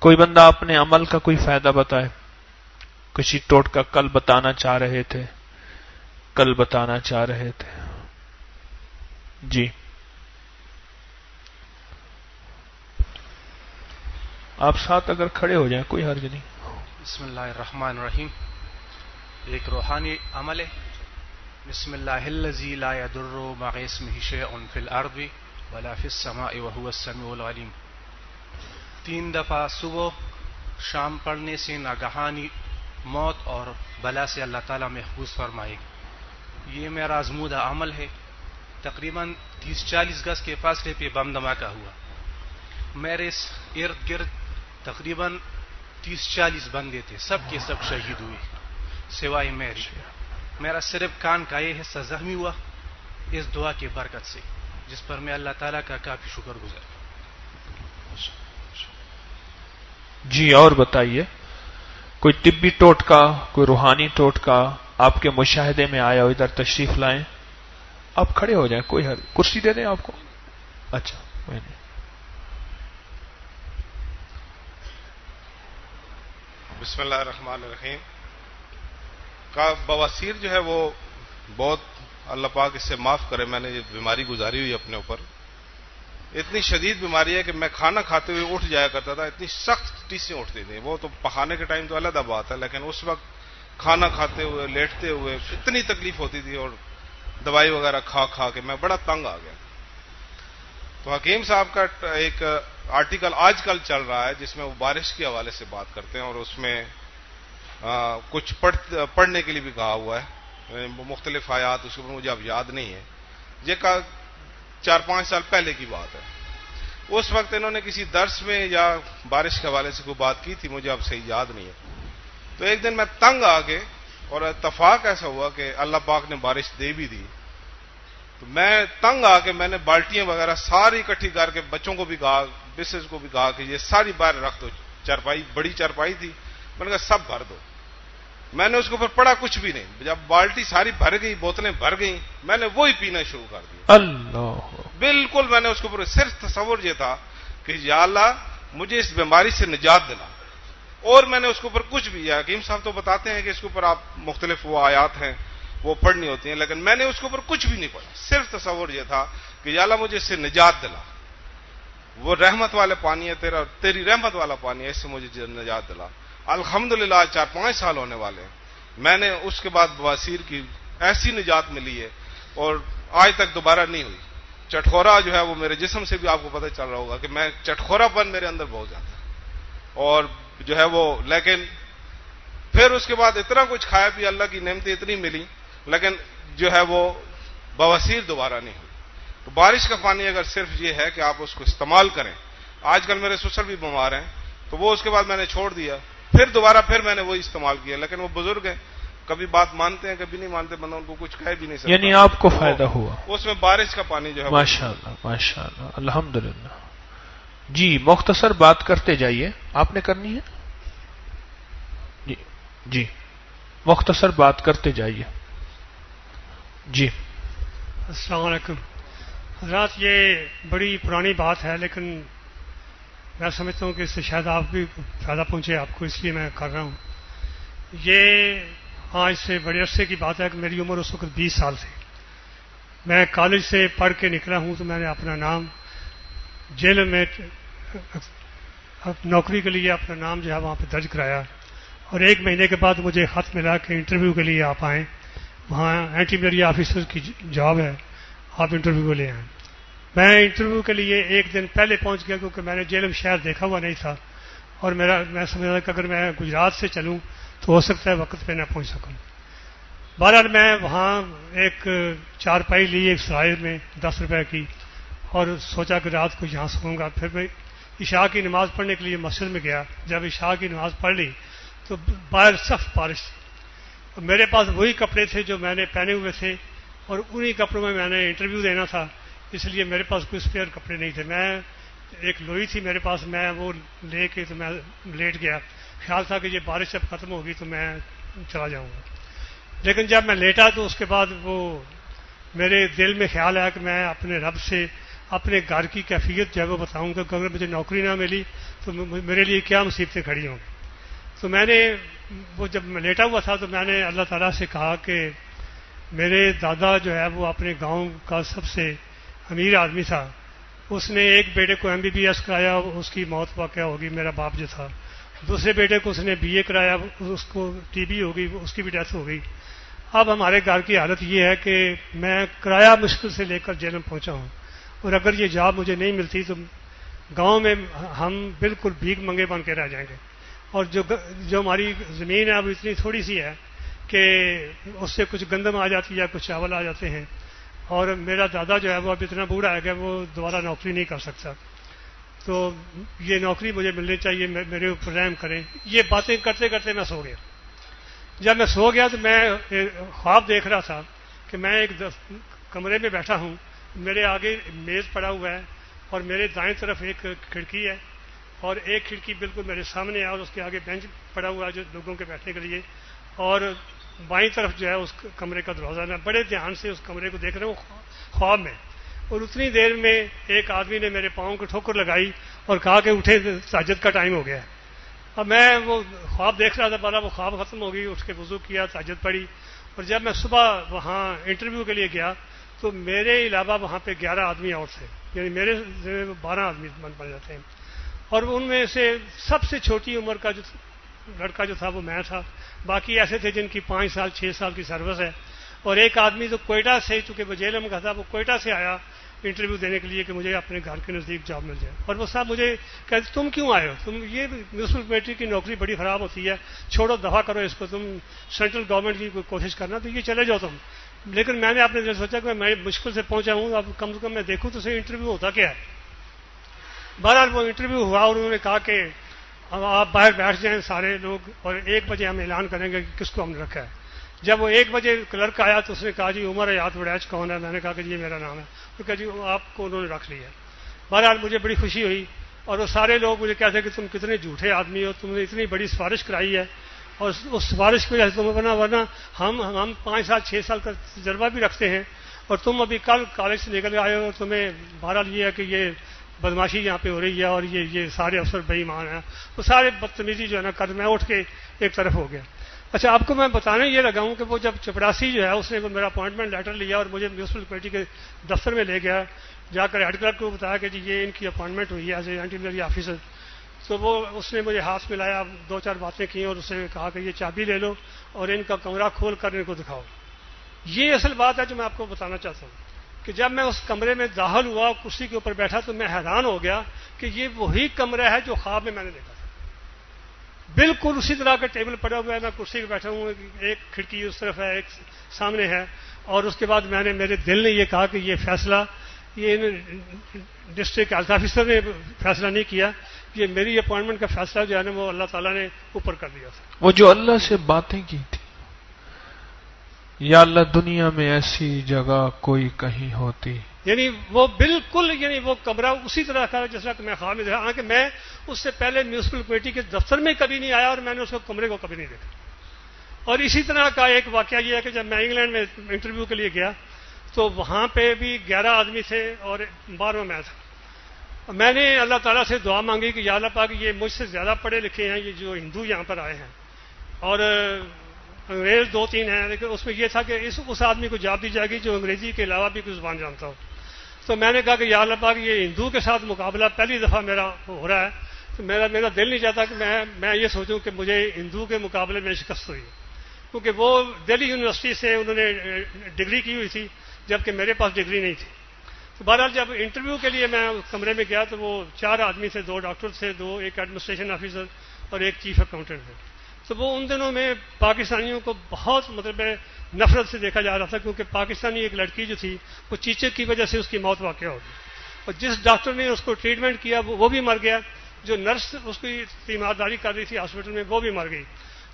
کوئی بندہ اپنے عمل کا کوئی فائدہ بتائے. کسی ٹوٹکا کل بتانا چاہ رہے تھے، جی آپ ساتھ اگر کھڑے ہو جائیں کوئی حرج نہیں. بسم اللہ الرحمن الرحیم. ایک روحانی عمل ہے. بسم اللہ الذی لا یضر مع اسمہ شیء فی الارض ولا فی السماء وهو السمیع العلیم. 3 دفعہ صبح شام پڑھنے سے ناگہانی موت اور بلا سے اللہ تعالیٰ محفوظ فرمائے گا. یہ میرا آزمودہ عمل ہے. تقریباً 30-40 گز کے فاصلے پہ بم دھماکہ ہوا. میرے ارد گرد تقریباً 30-40 بندے تھے، سب کے سب شہید ہوئے سوائے میرا صرف کان کا یہ حصہ زخمی ہوا اس دعا کی برکت سے، جس پر میں اللہ تعالیٰ کا کافی شکر گزار. جی اور بتائیے، کوئی طبی ٹوٹکا، کوئی روحانی ٹوٹکا آپ کے مشاہدے میں آیا ہو؟ ادھر تشریف لائیں، آپ کھڑے ہو جائیں، کوئی کرسی دے دیں آپ کو. اچھا میں نے بسم اللہ الرحمن الرحیم. کا بواسیر جو ہے وہ بہت اللہ پاک اس سے معاف کرے، میں نے یہ بیماری گزاری ہوئی اپنے اوپر. اتنی شدید بیماری ہے کہ میں کھانا کھاتے ہوئے اٹھ جایا کرتا تھا، اتنی سخت ٹیسیں اٹھتی تھیں. وہ تو پکانے کے ٹائم تو علیحدہ بات ہے، لیکن اس وقت کھانا کھاتے ہوئے لیٹتے ہوئے اتنی تکلیف ہوتی تھی، اور دوائی وغیرہ کھا کھا کے میں بڑا تنگ آ گیا. تو حکیم صاحب کا ایک آرٹیکل آج کل چل رہا ہے جس میں وہ بارش کے حوالے سے بات کرتے ہیں، اور اس میں کچھ پڑھنے کے لیے بھی کہا ہوا ہے، مختلف آیات. اس کے اوپر مجھے اب یاد نہیں ہے، یہ 4-5 سال پہلے کی بات ہے. اس وقت انہوں نے کسی درس میں یا بارش کے حوالے سے کوئی بات کی تھی، مجھے اب صحیح یاد نہیں ہے. تو ایک دن میں تنگ آ گئے، اور اتفاق ایسا ہوا کہ اللہ پاک نے بارش دے بھی دی. تو میں تنگ آ کے میں نے بالٹیاں وغیرہ ساری اکٹھی کر کے بچوں کو بھی کہا، مسز کو بھی کہا کہ یہ ساری باہر رکھ دو. چارپائی، بڑی چارپائی تھی، میں نے کہا سب بھر دو. میں نے اس کے اوپر پڑا کچھ بھی نہیں. جب بالٹی ساری بھر گئی، بوتلیں بھر گئیں، میں نے وہی پینا شروع کر دیا. اللہ بالکل میں نے اس کے اوپر صرف تصور یہ تھا کہ یا اللہ مجھے اس بیماری سے نجات دلا، اور میں نے اس کے اوپر کچھ بھی. حکیم صاحب تو بتاتے ہیں کہ اس کے اوپر آپ مختلف وہ آیات ہیں وہ پڑھنی ہوتی ہیں، لیکن میں نے اس کے اوپر کچھ بھی نہیں پڑھا. صرف تصور یہ تھا کہ یا اللہ مجھے اس سے نجات دلا، وہ رحمت والے پانی ہے، تیری رحمت والا پانی ہے، اس سے مجھے نجات دلا. الحمدللہ 4-5 سال ہونے والے ہیں. میں نے اس کے بعد بواسیر کی ایسی نجات ملی ہے، اور آج تک دوبارہ نہیں ہوئی. چٹخورا جو ہے وہ میرے جسم سے بھی آپ کو پتہ چل رہا ہوگا کہ میں چٹخورا پن میرے اندر بہت زیادہ ہے، اور جو ہے وہ لیکن پھر اس کے بعد اتنا کچھ کھایا پیا، اللہ کی نعمتیں اتنی ملی، لیکن جو ہے وہ بواسیر دوبارہ نہیں ہوئی. تو بارش کا پانی اگر صرف یہ ہے کہ آپ اس کو استعمال کریں. آج کل میرے سسر بھی بیمار ہیں، تو وہ اس کے بعد میں نے چھوڑ دیا، پھر دوبارہ میں نے وہی استعمال کیا. لیکن وہ بزرگ ہیں، کبھی بات مانتے ہیں کبھی نہیں مانتے، بندہ ان کو کچھ کہہ بھی نہیں سکتا. یعنی آپ کو فائدہ ہوا اس میں بارش کا پانی جو ہے. ماشاءاللہ ماشاءاللہ الحمدللہ. جی مختصر بات کرتے جائیے. آپ نے کرنی ہے؟ جی جی مختصر بات کرتے جائیے. جی السلام علیکم حضرات. یہ بڑی پرانی بات ہے، لیکن میں سمجھتا ہوں کہ اس سے شاید آپ بھی فائدہ پہنچے آپ کو، اس لیے میں کر رہا ہوں. یہ آج سے بڑے عرصے کی بات ہے کہ میری عمر اس وقت 20 سال تھی. میں کالج سے پڑھ کے نکلا ہوں، تو میں نے اپنا نام جیل میں نوکری کے لیے اپنا نام جو ہے وہاں پہ درج کرایا، اور 1 مہینے کے بعد مجھے خط ملا کہ انٹرویو کے لیے آپ آئیں، وہاں اینٹی ملیریا آفیسر کی جاب ہے، آپ انٹرویو کو لے آئیں. میں انٹرویو کے لیے 1 دن پہلے پہنچ گیا، کیونکہ میں نے جیلم شہر دیکھا ہوا نہیں تھا، اور میں سمجھ رہا کہ اگر میں گجرات سے چلوں تو ہو سکتا ہے وقت پہ نہ پہنچ سکوں. بہرحال میں وہاں ایک چارپائی لی ایک سرائے میں 10 روپے کی، اور سوچا کہ رات کو یہاں سوؤں گا. پھر میں عشاء کی نماز پڑھنے کے لیے مسجد میں گیا. جب عشاء کی نماز پڑھ لی تو باہر سخت بارش تھی. میرے پاس وہی کپڑے تھے جو میں نے پہنے ہوئے تھے اور انہی کپڑوں میں نے انٹرویو دینا تھا, اس لیے میرے پاس کوئی اسپیئر کپڑے نہیں تھے. میں ایک لوئی تھی میرے پاس, میں وہ لے کے تو میں لیٹ گیا. خیال تھا کہ یہ بارش جب ختم ہوگی تو میں چلا جاؤں گا, لیکن جب میں لیٹا تو اس کے بعد وہ میرے دل میں خیال آیا کہ میں اپنے رب سے اپنے گھر کی کیفیت جو ہے وہ بتاؤں گا کہ اگر مجھے نوکری نہ ملی تو میرے لیے کیا مصیبتیں کھڑی ہوں گی. تو میں نے وہ جب میں لیٹا ہوا تھا تو میں نے اللہ تعالیٰ سے کہا کہ میرے دادا جو ہے وہ اپنے گاؤں کا سب سے امیر آدمی تھا, اس نے ایک بیٹے کو MBBS کرایا, اس کی موت واقع ہوگی, میرا باپ جو تھا. دوسرے بیٹے کو اس نے BA کرایا, اس کو TB ہو گئی, اس کی بھی ڈیتھ ہو گئی. اب ہمارے گھر کی حالت یہ ہے کہ میں کرایہ مشکل سے لے کر جیلم پہنچا ہوں, اور اگر یہ جاب مجھے نہیں ملتی تو گاؤں میں ہم بالکل بھیک منگے بن کے رہ جائیں گے. اور جو ہماری زمین ہے وہ اتنی تھوڑی سی ہے کہ اس سے کچھ گندم آ جاتی ہے, کچھ چاول آ جاتے ہیں, اور میرا دادا جو ہے وہ اب اتنا بوڑھا ہے کہ وہ دوبارہ نوکری نہیں کر سکتا. تو یہ نوکری مجھے ملنی چاہیے, میرے اوپر رحم کریں. یہ باتیں کرتے کرتے میں سو گیا. جب میں سو گیا تو میں خواب دیکھ رہا تھا کہ میں ایک کمرے میں بیٹھا ہوں, میرے آگے میز پڑا ہوا ہے اور میرے دائیں طرف ایک کھڑکی ہے اور ایک کھڑکی بالکل میرے سامنے ہے اور اس کے آگے بینچ پڑا ہوا ہے جو لوگوں کے بیٹھنے کے لیے, اور بائیں طرف جو ہے اس کمرے کا دروازہ. میں بڑے دھیان سے اس کمرے کو دیکھ رہا ہوں خواب میں, اور اتنی دیر میں ایک آدمی نے میرے پاؤں کو ٹھوکر لگائی اور کہا کہ اٹھے, تہجد کا ٹائم ہو گیا ہے. اب میں وہ خواب دیکھ رہا تھا, بالا وہ خواب ختم ہو گئی, اٹھ کے وضو کیا, تہجد پڑھی, اور جب میں صبح وہاں انٹرویو کے لیے گیا تو میرے علاوہ وہاں پہ 11 آدمی اور تھے, یعنی میرے 12 آدمی بن جاتے ہیں. اور ان میں سے سب سے چھوٹی عمر کا جو لڑکا جو تھا وہ میں تھا, باقی ایسے تھے جن کی 5 سال 6 سال کی سروس ہے, اور ایک آدمی جو کوئٹہ سے, چونکہ وہ جیلم کا تھا, وہ کوئٹہ سے آیا انٹرویو دینے کے لیے کہ مجھے اپنے گھر کے نزدیک جاب مل جائے. اور وہ صاحب مجھے کہتے تم کیوں آئے ہو, تم یہ میونسپل کمیٹی کی نوکری بڑی خراب ہوتی ہے, چھوڑو دفاع کرو اس کو, تم سینٹرل گورنمنٹ کی کوئی کوشش کرنا تو یہ چلے جاؤ تم. لیکن میں نے اپنے دل سوچا کہ میں مشکل سے پہنچا ہوں, اب کم سے کم میں دیکھوں تو صحیح انٹرویو ہوتا کیا ہے. بہرحال وہ انٹرویو ہوا اور انہوں نے کہا کہ آپ باہر بیٹھ جائیں سارے لوگ, اور 1 بجے ہم اعلان کریں گے کہ کس کو ہم نے رکھا ہے. جب وہ 1 بجے کلرک آیا تو اس نے کہا جی عمر حیات وڑیچ کون ہے. میں نے کہا کہ یہ میرا نام ہے. تو کہا جی آپ کو انہوں نے رکھ لیا. بہرحال مجھے بڑی خوشی ہوئی, اور وہ سارے لوگ مجھے کہتے کہ تم کتنے جھوٹے آدمی ہو, تم نے اتنی بڑی سفارش کرائی ہے, اور اس سفارش کی وجہ سے تمہیں ورنہ ہم 5 سال 6 سال کا تجربہ بھی رکھتے ہیں, اور تم ابھی کل کالج سے نکل آئے ہو, اور تمہیں بہرحال یہ ہے کہ یہ بدماشی یہاں پہ ہو رہی ہے اور یہ سارے افسر بے ایمان ہیں. وہ سارے بدتمیزی جو ہے نا کر, میں اٹھ کے ایک طرف ہو گیا. اچھا, آپ کو میں بتانے یہ لگا ہوں کہ وہ جب چپڑاسی جو ہے اس نے میرا اپوائنٹمنٹ لیٹر لیا اور مجھے میونسپل کمیٹی کے دفتر میں لے گیا, جا کر ہیڈ کلرک کو بتایا کہ جی یہ ان کی اپوائنٹمنٹ ہوئی ہے as a anti malaria officer. تو وہ اس نے مجھے ہاتھ ملایا, 2-4 باتیں کی, اور اس نے کہا کہ یہ چابی لے لو اور ان کا کمرہ کھول کر ان کو دکھاؤ. یہ اصل بات ہے جو میں آپ کو بتانا چاہتا ہوں کہ جب میں اس کمرے میں داخل ہوا, کرسی کے اوپر بیٹھا, تو میں حیران ہو گیا کہ یہ وہی کمرہ ہے جو خواب میں نے دیکھا تھا. بالکل اسی طرح کا ٹیبل پڑا ہوا ہے, میں کرسی پہ بیٹھا ہوں, ایک کھڑکی اس طرف ہے, ایک سامنے ہے. اور اس کے بعد میرے دل نے یہ کہا کہ یہ فیصلہ یہ ڈسٹرکٹ ہیلتھ آفیسر نے فیصلہ نہیں کیا, یہ میری اپوائنٹمنٹ کا فیصلہ جو ہے نا وہ اللہ تعالیٰ نے اوپر کر دیا تھا. وہ جو اللہ سے باتیں کی تھی, یا اللہ دنیا میں ایسی جگہ کوئی کہیں ہوتی, یعنی وہ بالکل, یعنی وہ کمرہ اسی طرح کا جس طرح کہ میں خواب میں دیکھا. کہ میں اس سے پہلے میونسپل کمیٹی کے دفتر میں کبھی نہیں آیا اور میں نے اس کو کمرے کو کبھی نہیں دیکھا. اور اسی طرح کا ایک واقعہ یہ ہے کہ جب میں انگلینڈ میں انٹرویو کے لیے گیا تو وہاں پہ بھی 11 آدمی تھے اور 12واں میں تھا. میں نے اللہ تعالیٰ سے دعا مانگی کہ یا اللہ پاک یہ مجھ سے زیادہ پڑھے لکھے ہیں یہ جو ہندو یہاں پر آئے ہیں, اور انگریز 2-3 ہیں, لیکن اس میں یہ تھا کہ اس آدمی کو جاب دی جائے گی جو انگریزی کے علاوہ بھی کوئی زبان جانتا ہو. تو میں نے کہا کہ یا اللہ پاک یہ ہندو کے ساتھ مقابلہ پہلی دفعہ میرا ہو رہا ہے, تو میرا دل نہیں چاہتا کہ میں یہ سوچوں کہ مجھے ہندو کے مقابلے میں شکست ہوئی, کیونکہ وہ دہلی یونیورسٹی سے انہوں نے ڈگری کی ہوئی تھی جبکہ میرے پاس ڈگری نہیں تھی. تو بہرحال جب انٹرویو کے لیے میں کمرے میں گیا تو وہ 4 آدمی تھے, 2 ڈاکٹر تھے, 2 ایک ایڈمنسٹریشن آفیسر اور ایک چیف اکاؤنٹنٹ تھے. تو وہ ان دنوں میں پاکستانیوں کو بہت مطلب نفرت سے دیکھا جا رہا تھا, کیونکہ پاکستانی ایک لڑکی جو تھی وہ چیچک کی وجہ سے اس کی موت واقع ہو گئی, اور جس ڈاکٹر نے اس کو ٹریٹمنٹ کیا وہ بھی مر گیا, جو نرس اس کی تیمارداری کر رہی تھی ہاسپٹل میں وہ بھی مر گئی.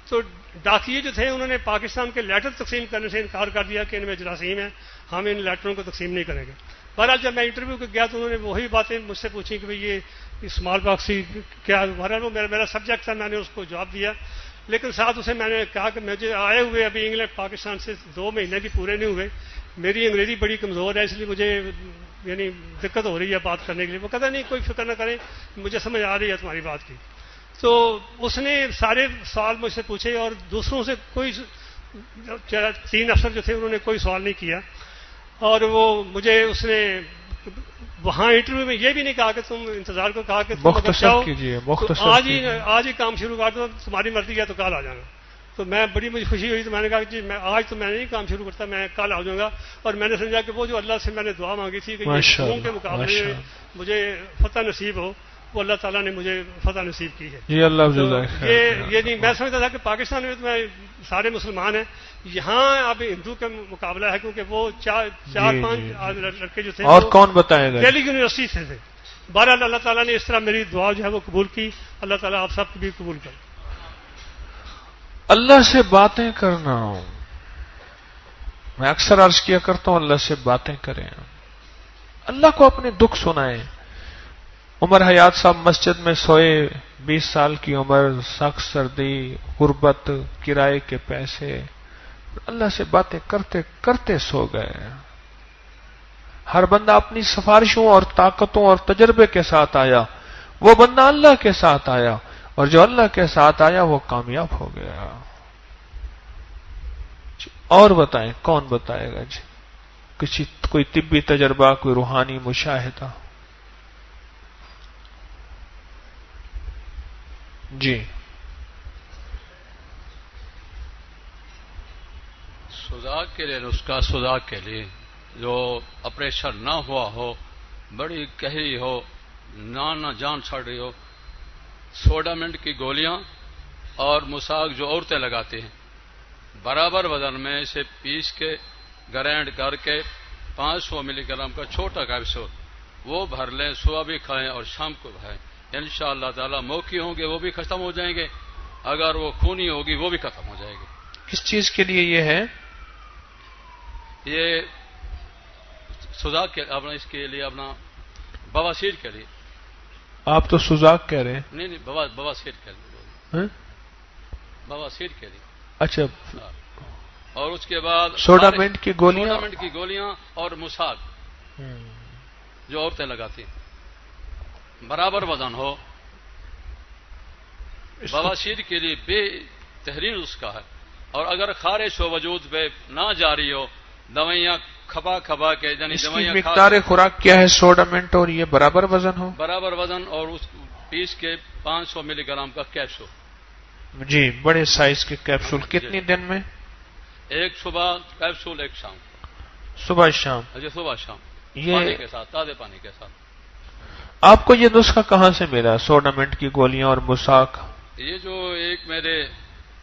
تو ڈاکیے جو تھے انہوں نے پاکستان کے لیٹر تقسیم کرنے سے انکار کر دیا کہ ان میں جراثیم ہے، ہم ان لیٹروں کو تقسیم نہیں کریں گے۔ بہرحال جب میں انٹرویو کو گیا تو انہوں نے وہی باتیں مجھ سے پوچھی کہ بھئی یہ اسمال پاکسی کیا، بہرحال وہ میرا سبجیکٹ تھا، میں نے اس کو جواب دیا، لیکن ساتھ اسے میں نے کہا کہ مجھے آئے ہوئے ابھی انگلینڈ پاکستان سے 2 مہینے بھی پورے نہیں ہوئے، میری انگریزی بڑی کمزور ہے، اس لیے مجھے یعنی دقت ہو رہی ہے بات کرنے کے لیے۔ وہ کہتا نہیں کوئی فکر نہ کریں، مجھے سمجھ آ رہی ہے تمہاری بات کی۔ تو اس نے سارے سوال مجھ سے پوچھے اور دوسروں سے کوئی 3 افسر جو تھے انہوں نے کوئی سوال نہیں کیا، اور وہ مجھے اس نے وہاں انٹرویو میں یہ بھی نہیں کہا کہ تم انتظار کو کہا کہ تم اگر چاہو تو آج ہی کام شروع کر دو، تمہاری مرضی ہے تو کل آ جانا۔ تو میں بڑی مجھے خوشی ہوئی، تو میں نے کہا کہ جی میں آج تو میں نہیں کام شروع کرتا، میں کل آ جاؤں گا۔ اور میں نے سمجھا کہ وہ جو اللہ سے میں نے دعا مانگی تھی کہ قوم کے مقابلے میں مجھے فتح نصیب ہو، وہ اللہ تعالیٰ نے مجھے فتح نصیب کی ہے۔ جی اللہ یہ نہیں میں سمجھتا تھا کہ پاکستان میں تو میں سارے مسلمان ہیں، یہاں اب ہندو کا مقابلہ ہے، کیونکہ وہ 4-5 لڑکے جو تھے اور کون بتائے گا دہلی یونیورسٹی سے تھے۔ بہرحال اللہ تعالیٰ نے اس طرح میری دعا جو ہے وہ قبول کی، اللہ تعالیٰ آپ سب کی بھی قبول کرے۔ اللہ سے باتیں کرنا، میں اکثر عرض کیا کرتا ہوں اللہ سے باتیں کریں، اللہ کو اپنے دکھ سنائیں۔ عمر حیات صاحب مسجد میں سوئے، 20 سال کی عمر، سخت سردی، غربت، کرائے کے پیسے، اللہ سے باتیں کرتے کرتے سو گئے۔ ہر بندہ اپنی سفارشوں اور طاقتوں اور تجربے کے ساتھ آیا، وہ بندہ اللہ کے ساتھ آیا، اور جو اللہ کے ساتھ آیا وہ کامیاب ہو گیا۔ اور بتائیں کون بتائے گا جی؟ کوئی طبی تجربہ، کوئی روحانی مشاہدہ؟ جی سوزاک کے لیے، نسخہ سوزاک کے لیے جو آپریشن نہ ہوا ہو، بڑی گہری ہو، نہ جان چھڑ رہی ہو، سوڈامنٹ کی گولیاں اور مساق جو عورتیں لگاتی ہیں، برابر وزن میں اسے پیس کے گرینڈ کر کے 500 ملی گرام کا چھوٹا کیپسول وہ بھر لیں، صبح بھی کھائیں اور شام کو کھائیں، انشاءاللہ تعالی موقع ہوں گے وہ بھی ختم ہو جائیں گے، اگر وہ خونی ہوگی وہ بھی ختم ہو جائے گی۔ کس چیز کے لیے یہ ہے؟ یہ سوزاک کے اپنا، اس کے لیے اپنا بواسیر کے لیے۔ آپ تو سوزاک کہہ رہے ہیں؟ نہیں بواسیر کے لیے، بواسیر کے لیے۔ اچھا، اور اس کے بعد سوڈامنٹ کی گولیاں، سوڈامنٹ کی گولیاں اور مساق جو عورتیں لگاتی ہیں، برابر وزن ہو، بواسیر کے لیے بہترین نسخہ ہے۔ اور اگر خارش ہو وجود پہ نہ جاری ہو، دوائیاں کھپا کھپا کے، یعنی اس کی دوائیاں مقدار خوراک کیا ہے سوڈامنٹ، اور یہ برابر وزن ہو؟ برابر وزن اور اس پیس کے 500 ملی گرام کا کیپسول۔ جی، بڑے سائز کے کیپسول، کتنی دن میں؟ ایک صبح کیپسول، ایک شام، صبح شام؟ جی صبح شام، یہ پانی کے ساتھ، تازے پانی کے ساتھ۔ آپ کو یہ نسخہ کہاں سے ملا، سوڈامنٹ کی گولیاں اور مساق؟ یہ جو ایک میرے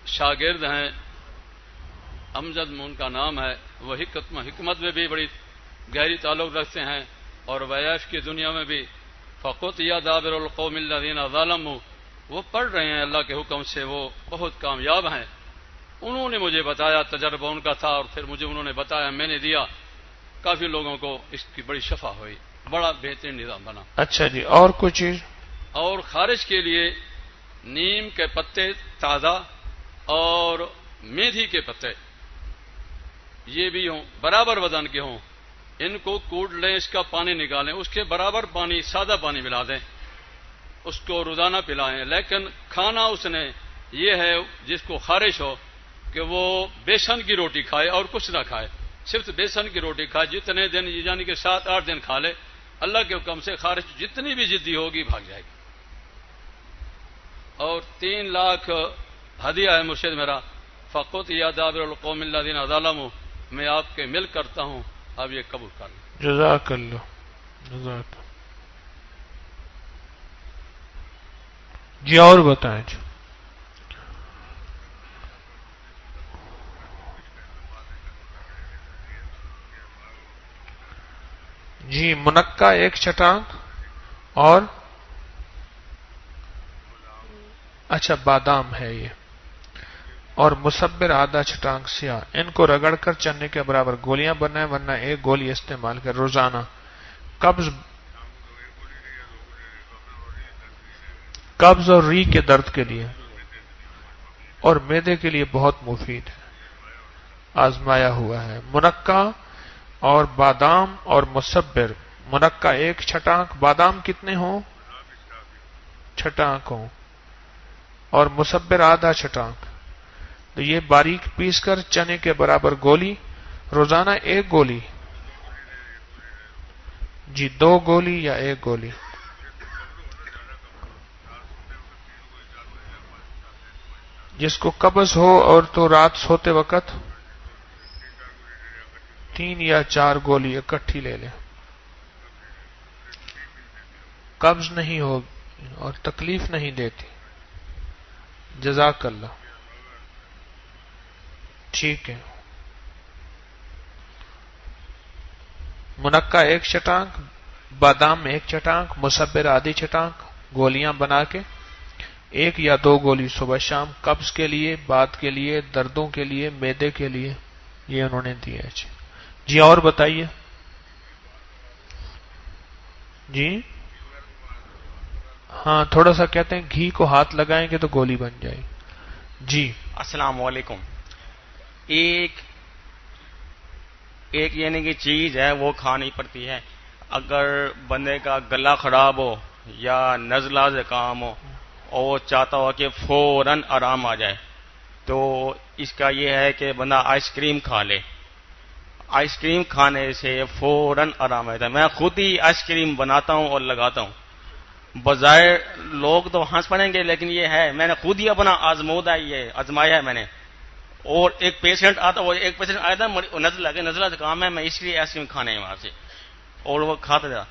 شاگرد ہیں، امجد ان کا نام ہے، وہ حکمت میں بھی بڑی گہری تعلق رکھتے ہیں، اور ویاف کی دنیا میں بھی فقط یا دابر القوم الذین ظلموا، وہ پڑھ رہے ہیں اللہ کے حکم سے، وہ بہت کامیاب ہیں۔ انہوں نے مجھے بتایا، تجربہ ان کا تھا، اور پھر مجھے انہوں نے بتایا، میں نے دیا، کافی لوگوں کو اس کی بڑی شفا ہوئی، بڑا بہترین نظام بنا۔ اچھا جی، اور کوئی چیز؟ اور خارش کے لیے نیم کے پتے تازہ اور میتھی کے پتے، یہ بھی ہوں، برابر وزن کے ہوں، ان کو کوٹ لیں، اس کا پانی نکالیں، اس کے برابر پانی، سادہ پانی ملا دیں، اس کو روزانہ پلائیں۔ لیکن کھانا اس نے یہ ہے جس کو خارش ہو کہ وہ بیسن کی روٹی کھائے اور کچھ نہ کھائے، صرف بیسن کی روٹی کھائے، جتنے دن، یعنی کہ 7-8 دن کھا لے، اللہ کے حکم سے خارش جتنی بھی جدی ہوگی بھاگ جائے گی۔ اور 3 لاکھ ہدیہ ہے مرشد میرا، فقط یا دابر القوم الذین ظلموا، میں آپ کے مل کرتا ہوں، آپ یہ قبول کر لیں۔ جزاک اللہ، جزاک اللہ۔ جی اور بتائیں جی۔ جی، منقع ایک چٹان، اور اچھا بادام ہے یہ، اور مصبر آدھا چھٹانک سیاہ، ان کو رگڑ کر چنے کے برابر گولیاں بنائیں، ورنہ ایک گولی استعمال کر روزانہ۔ قبض اور ری کے درد کے لیے اور معدے کے لیے بہت مفید ہے، آزمایا ہوا ہے۔ منقع اور بادام اور مصبر، منقع 1 چھٹانک، بادام کتنے ہوں؟ چھٹانک ہوں، اور مصبر آدھا چھٹانک، تو یہ باریک پیس کر چنے کے برابر گولی، روزانہ 1 گولی، جی 2 گولی یا 1 گولی۔ جس کو قبض ہو اور تو رات سوتے وقت 3 یا 4 گولی اکٹھی لے لیں، قبض نہیں ہوگی اور تکلیف نہیں دیتی۔ جزاک اللہ، ٹھیک ہے۔ منقع 1 چھٹانک، بادام 1 چھٹانک، مصبر آدھی چھٹانک، گولیاں بنا کے 1 یا 2 گولی صبح شام، قبض کے لیے، بات کے لیے، دردوں کے لیے، معدے کے لیے، یہ انہوں نے دیا ہے۔ جی اور بتائیے۔ جی ہاں، تھوڑا سا کہتے ہیں گھی کو ہاتھ لگائیں گے تو گولی بن جائے۔ جی السلام علیکم۔ ایک یعنی کہ چیز ہے وہ کھانی پڑتی ہے، اگر بندے کا گلا خراب ہو یا نزلہ زکام ہو اور چاہتا ہو کہ فوراً آرام آ جائے، تو اس کا یہ ہے کہ بندہ آئس کریم کھا لے۔ آئس کریم کھانے سے فوراً آرام آتا ہے۔ میں خود ہی آئس کریم بناتا ہوں اور لگاتا ہوں۔ بظاہر لوگ تو ہنس پڑیں گے، لیکن یہ ہے، میں نے خود ہی اپنا آزمودا ہے، یہ آزمایا ہے میں نے۔ اور ایک پیشنٹ آیا تھا، نزلہ زکام ہے، میں اس لیے آئس کریم کھانے ہیں وہاں سے، اور وہ کھاتا تھا۔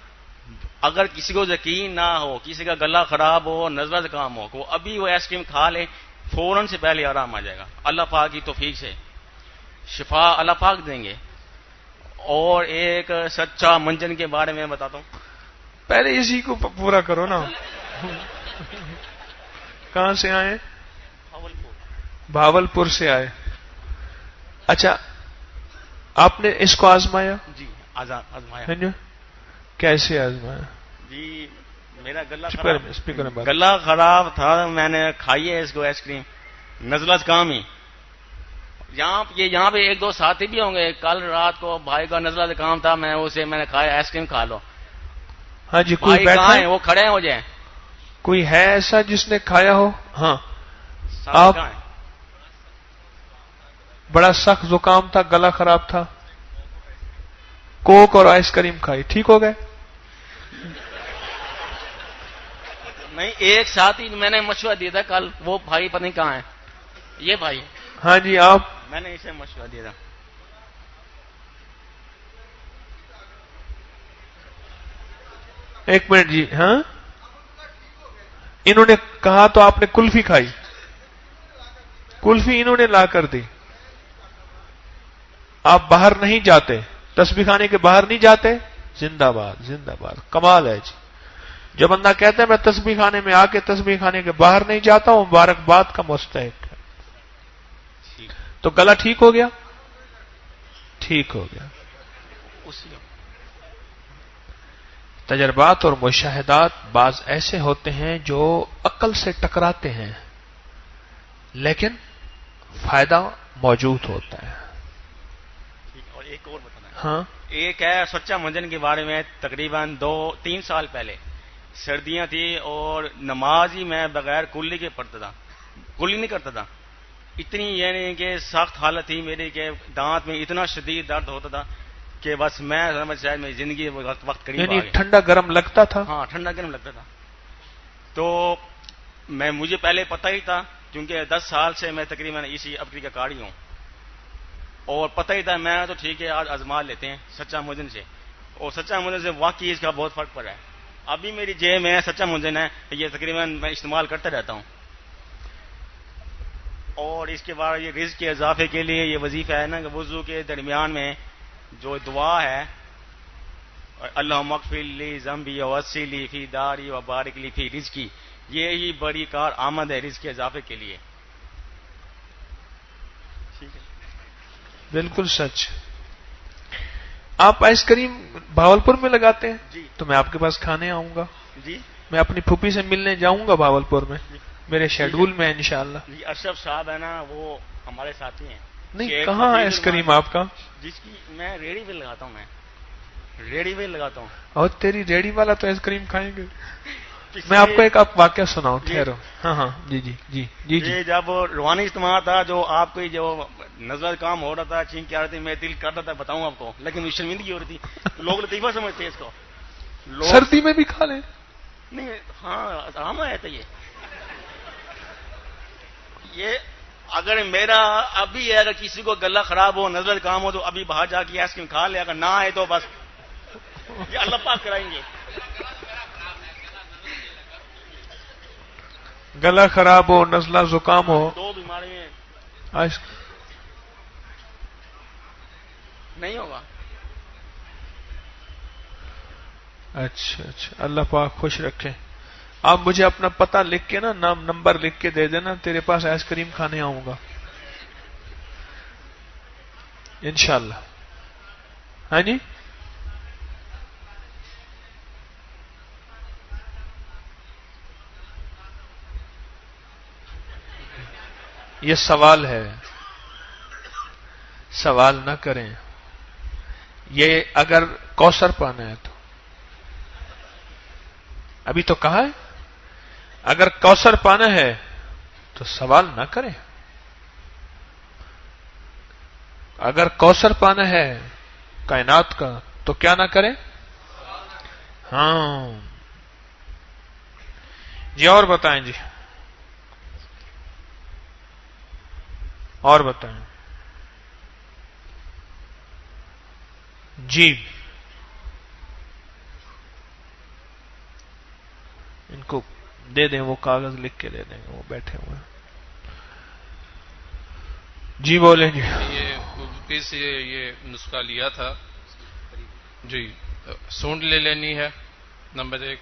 اگر کسی کو یقین نہ ہو، کسی کا گلا خراب ہو، نزلہ زکام ہو، وہ ابھی وہ آئس کریم کھا لے، فوراً سے پہلے آرام آ جائے گا، اللہ پاک کی توفیق سے شفا اللہ پاک دیں گے۔ اور ایک سچا منجن کے بارے میں بتاتا ہوں۔ پہلے اسی کو پورا کرو نا۔ کہاں سے آئے؟ بھاولپور سے آئے۔ اچھا، آپ نے اس کو آزمایا؟ جی آزمایا۔ کیسے آزمایا؟ جی میرا اسپیکر گلا خراب تھا، میں نے کھائی ہے اس کو آئس کریم، نزلہ زکام ہی۔ یہاں پہ 1-2 ساتھی بھی ہوں گے، کل رات کو بھائی کا نزلہ زکام تھا، میں نے کھایا آئس کریم کھا لو۔ ہاں جی، کوئی بیٹھا ہے؟ وہ کھڑے ہو جائیں۔ کوئی ہے ایسا جس نے کھایا ہو؟ ہاں، آپ بڑا سخت زکام تھا، گلا خراب تھا، کوک اور آئس کریم کھائی، ٹھیک ہو گئے؟ نہیں، ایک ساتھی میں نے مشورہ دیا تھا کل، وہ بھائی پتہ نہیں کہاں ہے، یہ بھائی۔ ہاں جی، آپ؟ میں نے اسے مشورہ دیا تھا۔ ایک منٹ جی، ہاں انہوں نے کہا تو آپ نے کلفی کھائی؟ کلفی انہوں نے لا کر دی۔ آپ باہر نہیں جاتے، تسبیح خانے کے باہر نہیں جاتے؟ زندہ باد، زندہ باد، کمال ہے جی۔ جو بندہ کہتا ہے میں تسبیح خانے میں آ کے تسبیح خانے کے باہر نہیں جاتا ہوں، مبارکباد کا مستحق ہے۔ تو گلا ٹھیک ہو گیا؟ ٹھیک ہو گیا۔ تجربات اور مشاہدات بعض ایسے ہوتے ہیں جو عقل سے ٹکراتے ہیں، لیکن فائدہ موجود ہوتا ہے۔ اور ایک اور بتانا ہے۔ ہاں، ایک ہے سچا منجن کے بارے میں، تقریباً 2-3 سال پہلے سردیاں تھی اور نماز ہی میں بغیر کلی کے پڑھتا تھا، کلی نہیں کرتا تھا۔ اتنی یعنی کہ سخت حالت تھی میری کہ دانت میں اتنا شدید درد ہوتا تھا کہ بس میں سمجھ شاید میری زندگی وقت قریب یعنی آ گئی۔ ٹھنڈا گرم لگتا تھا؟ ہاں، ٹھنڈا گرم لگتا تھا۔ تو مجھے پہلے پتہ ہی تھا، کیونکہ 10 سال سے میں تقریباً اسی ابری کا کاڑی ہوں، اور پتہ ہی تھا میں تو ٹھیک ہے آج آزما لیتے ہیں سچا منجن سے، اور سچا منجن سے واقعی اس کا بہت فرق پڑا ہے۔ ابھی میری جیب میں سچا منجن ہے، یہ تقریباً میں استعمال کرتا رہتا ہوں۔ اور اس کے بعد یہ رزق کے اضافے کے لیے یہ وظیفہ ہے نا کہ وضو کے درمیان میں جو دعا ہے، اللہم اغفر لی ذنبی ووسع لی فی داری وبارک لی فی رزقی، یہ ہی بڑی کار آمد ہے رزق کے اضافے کے لیے۔ بالکل سچ. آپ آئس کریم بھاولپور میں لگاتے ہیں؟ جی تو میں آپ کے پاس کھانے آؤں گا. جی میں اپنی پھوپھی سے ملنے جاؤں گا بھاولپور میں، میرے شیڈول میں انشاءاللہ. جی اشرف صاحب ہے نا، وہ ہمارے ساتھی ہیں. نہیں، شیخ کہاں ہے حفیظ آئس کریم الرحمان، آپ کا؟ جس کی میں ریڑھی پہ لگاتا ہوں. میں ریڑھی پہ لگاتا ہوں. اور تیری ریڈی والا تو آئس کریم کھائیں گے. پچھلے- میں آپ کو ایک واقعہ سناؤں، جی. ٹھہرو. ہاں ہاں جی جی جی جی جی. یہ جب روحانی اجتماع تھا، جو آپ کو جو نظر کام ہو رہا تھا، چینک کیا رہی تھی، میں دل کرتا تھا بتاؤں آپ کو، لیکن مجھے شرمندگی ہو رہی تھی. لوگ لطیفہ سمجھتے ہیں اس کو. لوگ سردی میں بھی کھا لیں. نہیں، ہاں آرام آیا تھا. یہ اگر میرا ابھی ہے، اگر کسی کو گلا خراب ہو، نظر کام ہو، تو ابھی باہر جا کے آئس کریم کھا لے. اگر نہ آئے تو بس یہ اللہ پاک کرائیں گے. گلا خراب ہو، نزلہ زکام ہو، دو بیماری میں آئس نہیں ہوگا. اچھا اچھا، اللہ پاک خوش رکھے. آپ مجھے اپنا پتہ لکھ کے نا، نام نمبر لکھ کے دے دینا، تیرے پاس آئس کریم کھانے آؤں گا انشاءاللہ. ہاں جی. یہ سوال ہے، سوال نہ کریں. یہ اگر کوثر پانا ہے تو ابھی تو کہا ہے، اگر کوثر پانا ہے تو سوال نہ کریں. اگر کوثر پانا ہے کائنات کا تو کیا نہ کریں؟ ہاں جی. اور بتائیں جی، اور بتائیں جی. ان کو دے دیں، وہ کاغذ لکھ کے دے دیں گے، وہ بیٹھے ہوئے ہیں. جی بولیں جی. یہ نسخہ لیا تھا جی. سونڈ لے لینی ہے نمبر 1،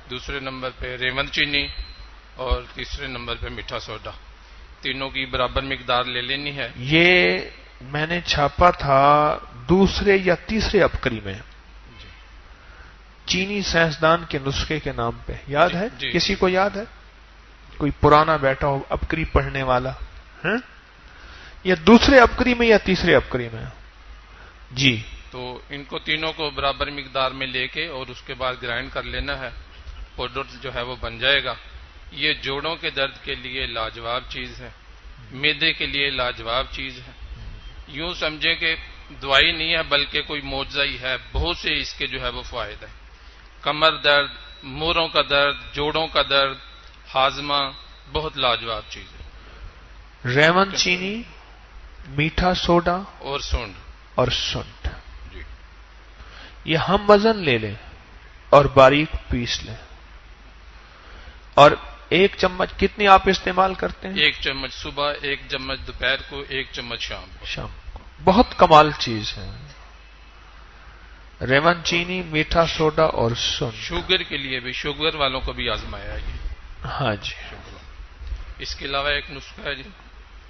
دوسرے نمبر پہ ریون چینی، اور تیسرے نمبر پہ میٹھا سوڈا. تینوں کی برابر مقدار لے لینی ہے. یہ میں نے چھاپا تھا دوسرے یا تیسرے ابکری میں، چینی سائنسدان کے نسخے کے نام پہ. یاد ہے؟ جی. کسی کو یاد ہے؟ کوئی پرانا بیٹھا ہو ابکری پڑھنے والا؟ ہیں؟ یہ دوسرے ابکری میں یا تیسرے ابکری میں؟ جی. تو ان کو تینوں کو برابر مقدار میں لے کے اور اس کے بعد گرائنڈ کر لینا ہے. پاؤڈر جو ہے وہ بن جائے گا. یہ جوڑوں کے درد کے لیے لاجواب چیز ہے، معدے کے لیے لاجواب چیز ہے. یوں سمجھیں کہ دوائی نہیں ہے بلکہ کوئی معجزہ ہی ہے. بہت سے اس کے جو ہے وہ فوائد ہیں. کمر درد، موروں کا درد، جوڑوں کا درد، ہاضمہ، بہت لاجواب چیز ہے. ریون چینی، میٹھا سوڈا اور سونڈ اور سنٹ. جی. یہ ہم وزن لے لیں اور باریک پیس لیں. اور 1 چمچ کتنی آپ استعمال کرتے ہیں؟ 1 چمچ صبح، 1 چمچ دوپہر کو، 1 چمچ شام کو. شام کو. بہت کمال چیز ہے. ریون چینی، میٹھا سوڈا اور سنٹ. شوگر کے لیے بھی، شوگر والوں کو بھی آزمایا ہے یہ. ہاں جی. اس کے علاوہ ایک نسخہ ہے جی.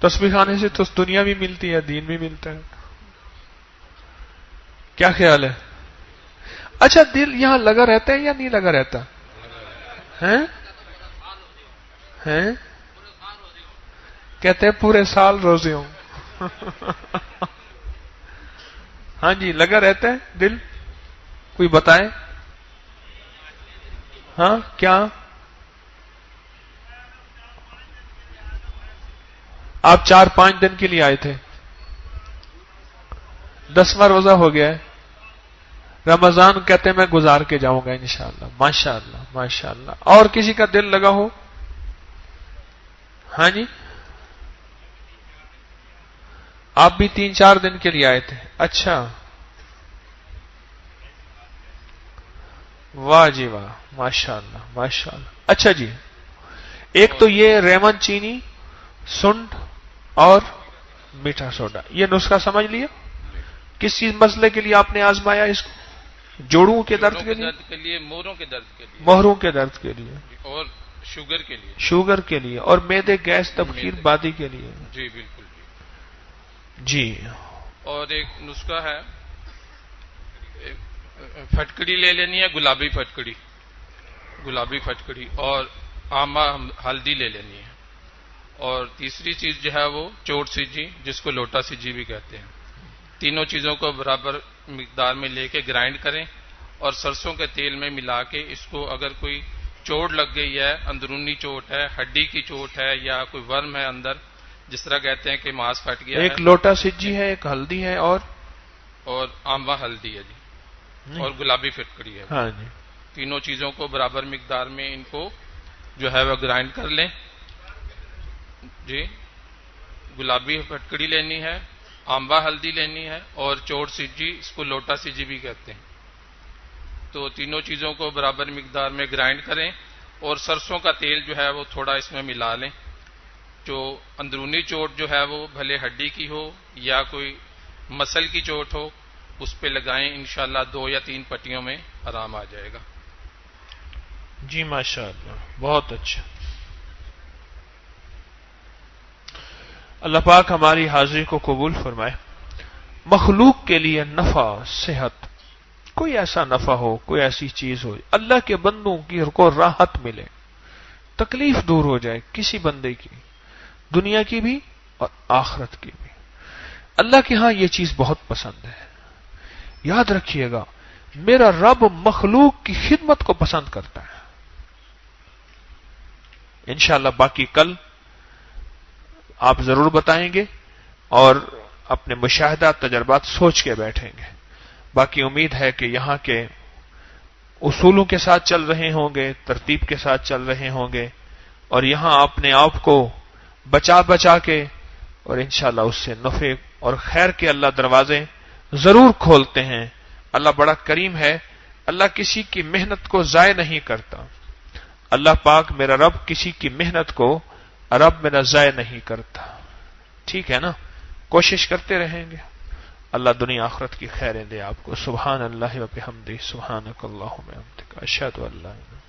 تسبیح کھانے سے تو دنیا بھی ملتی ہے، دین بھی ملتا ہے. کیا خیال ہے؟ اچھا، دل یہاں لگا رہتا ہے یا نہیں لگا رہتا؟ ہیں؟ کہتے ہیں پورے سال روزے ہوں. ہاں جی، لگا رہتا ہے دل. کوئی بتائے؟ ہاں کیا؟ آپ 4-5 دن کے لیے آئے تھے، 10واں روزہ ہو گیا ہے. رمضان کہتے ہیں میں گزار کے جاؤں گا انشاءاللہ. ماشاءاللہ ماشاءاللہ. اور کسی کا دل لگا ہو؟ ہاں جی. آپ بھی 3-4 دن کے لیے آئے تھے. اچھا، واہ جی واہ، ماشاءاللہ ماشاءاللہ. اچھا جی، ایک تو یہ ریون چینی، سنٹ اور میٹھا سوڈا، یہ نسخہ سمجھ لیا. کس چیز مسئلے کے لیے آپ نے آزمایا اس کو؟ جوڑوں کے درد کے لیے، موروں کے درد کے لیے، مہروں کے درد کے لیے، اور شوگر کے لیے. شوگر کے لیے، اور معدے، گیس، تبخیر، بادی کے لیے. جی بالکل. جی. اور ایک نسخہ ہے، پھٹکڑی لے لینی ہے، گلابی پھٹکڑی، اور آما ہلدی لے لینی ہے، اور تیسری چیز جو ہے وہ چوٹ سیجی، جس کو لوٹا سیجی بھی کہتے ہیں. تینوں چیزوں کو برابر مقدار میں لے کے گرائنڈ کریں اور سرسوں کے تیل میں ملا کے اس کو، اگر کوئی چوٹ لگ گئی ہے، اندرونی چوٹ ہے، ہڈی کی چوٹ ہے، یا کوئی ورم ہے اندر، جس طرح کہتے ہیں کہ ماس پھٹ گیا ہے. ایک لوٹا سجی ہے، ایک ہلدی ہے، اور آموا ہلدی ہے جی، اور گلابی پھٹکڑی ہے. ہاں جی. تینوں چیزوں کو برابر مقدار میں ان کو جو ہے وہ گرائنڈ کر لیں جی. گلابی پھٹکڑی لینی ہے، آمبا ہلدی لینی ہے، اور چوٹ سیجی، اس کو لوٹا سیجی بھی کہتے ہیں. تو تینوں چیزوں کو برابر مقدار میں گرائنڈ کریں اور سرسوں کا تیل جو ہے وہ تھوڑا اس میں ملا لیں. جو اندرونی چوٹ جو ہے وہ بھلے ہڈی کی ہو یا کوئی مسل کی چوٹ ہو، اس پہ لگائیں، انشاءاللہ 2 یا 3 پٹیوں میں آرام آ جائے گا. جی ماشاءاللہ، بہت اچھا. اللہ پاک ہماری حاضری کو قبول فرمائے. مخلوق کے لیے نفع، صحت، کوئی ایسا نفع ہو، کوئی ایسی چیز ہو، اللہ کے بندوں کی کو راحت ملے، تکلیف دور ہو جائے کسی بندے کی، دنیا کی بھی اور آخرت کی بھی. اللہ کے ہاں یہ چیز بہت پسند ہے. یاد رکھیے گا، میرا رب مخلوق کی خدمت کو پسند کرتا ہے. انشاءاللہ باقی کل آپ ضرور بتائیں گے اور اپنے مشاہدات، تجربات سوچ کے بیٹھیں گے. باقی امید ہے کہ یہاں کے اصولوں کے ساتھ چل رہے ہوں گے، ترتیب کے ساتھ چل رہے ہوں گے، اور یہاں اپنے آپ کو بچا کے، اور انشاءاللہ اس سے نفع اور خیر کے اللہ دروازے ضرور کھولتے ہیں. اللہ بڑا کریم ہے، اللہ کسی کی محنت کو ضائع نہیں کرتا. اللہ پاک میرا رب کسی کی محنت کو رب میرا ضائع نہیں کرتا. ٹھیک ہے نا؟ کوشش کرتے رہیں گے. اللہ دنیا آخرت کی خیریں دے آپ کو. سبحان اللہ و بحمدہ، سبحانک اللہم و بحمدک، اشہد ان لا الہ الا انت.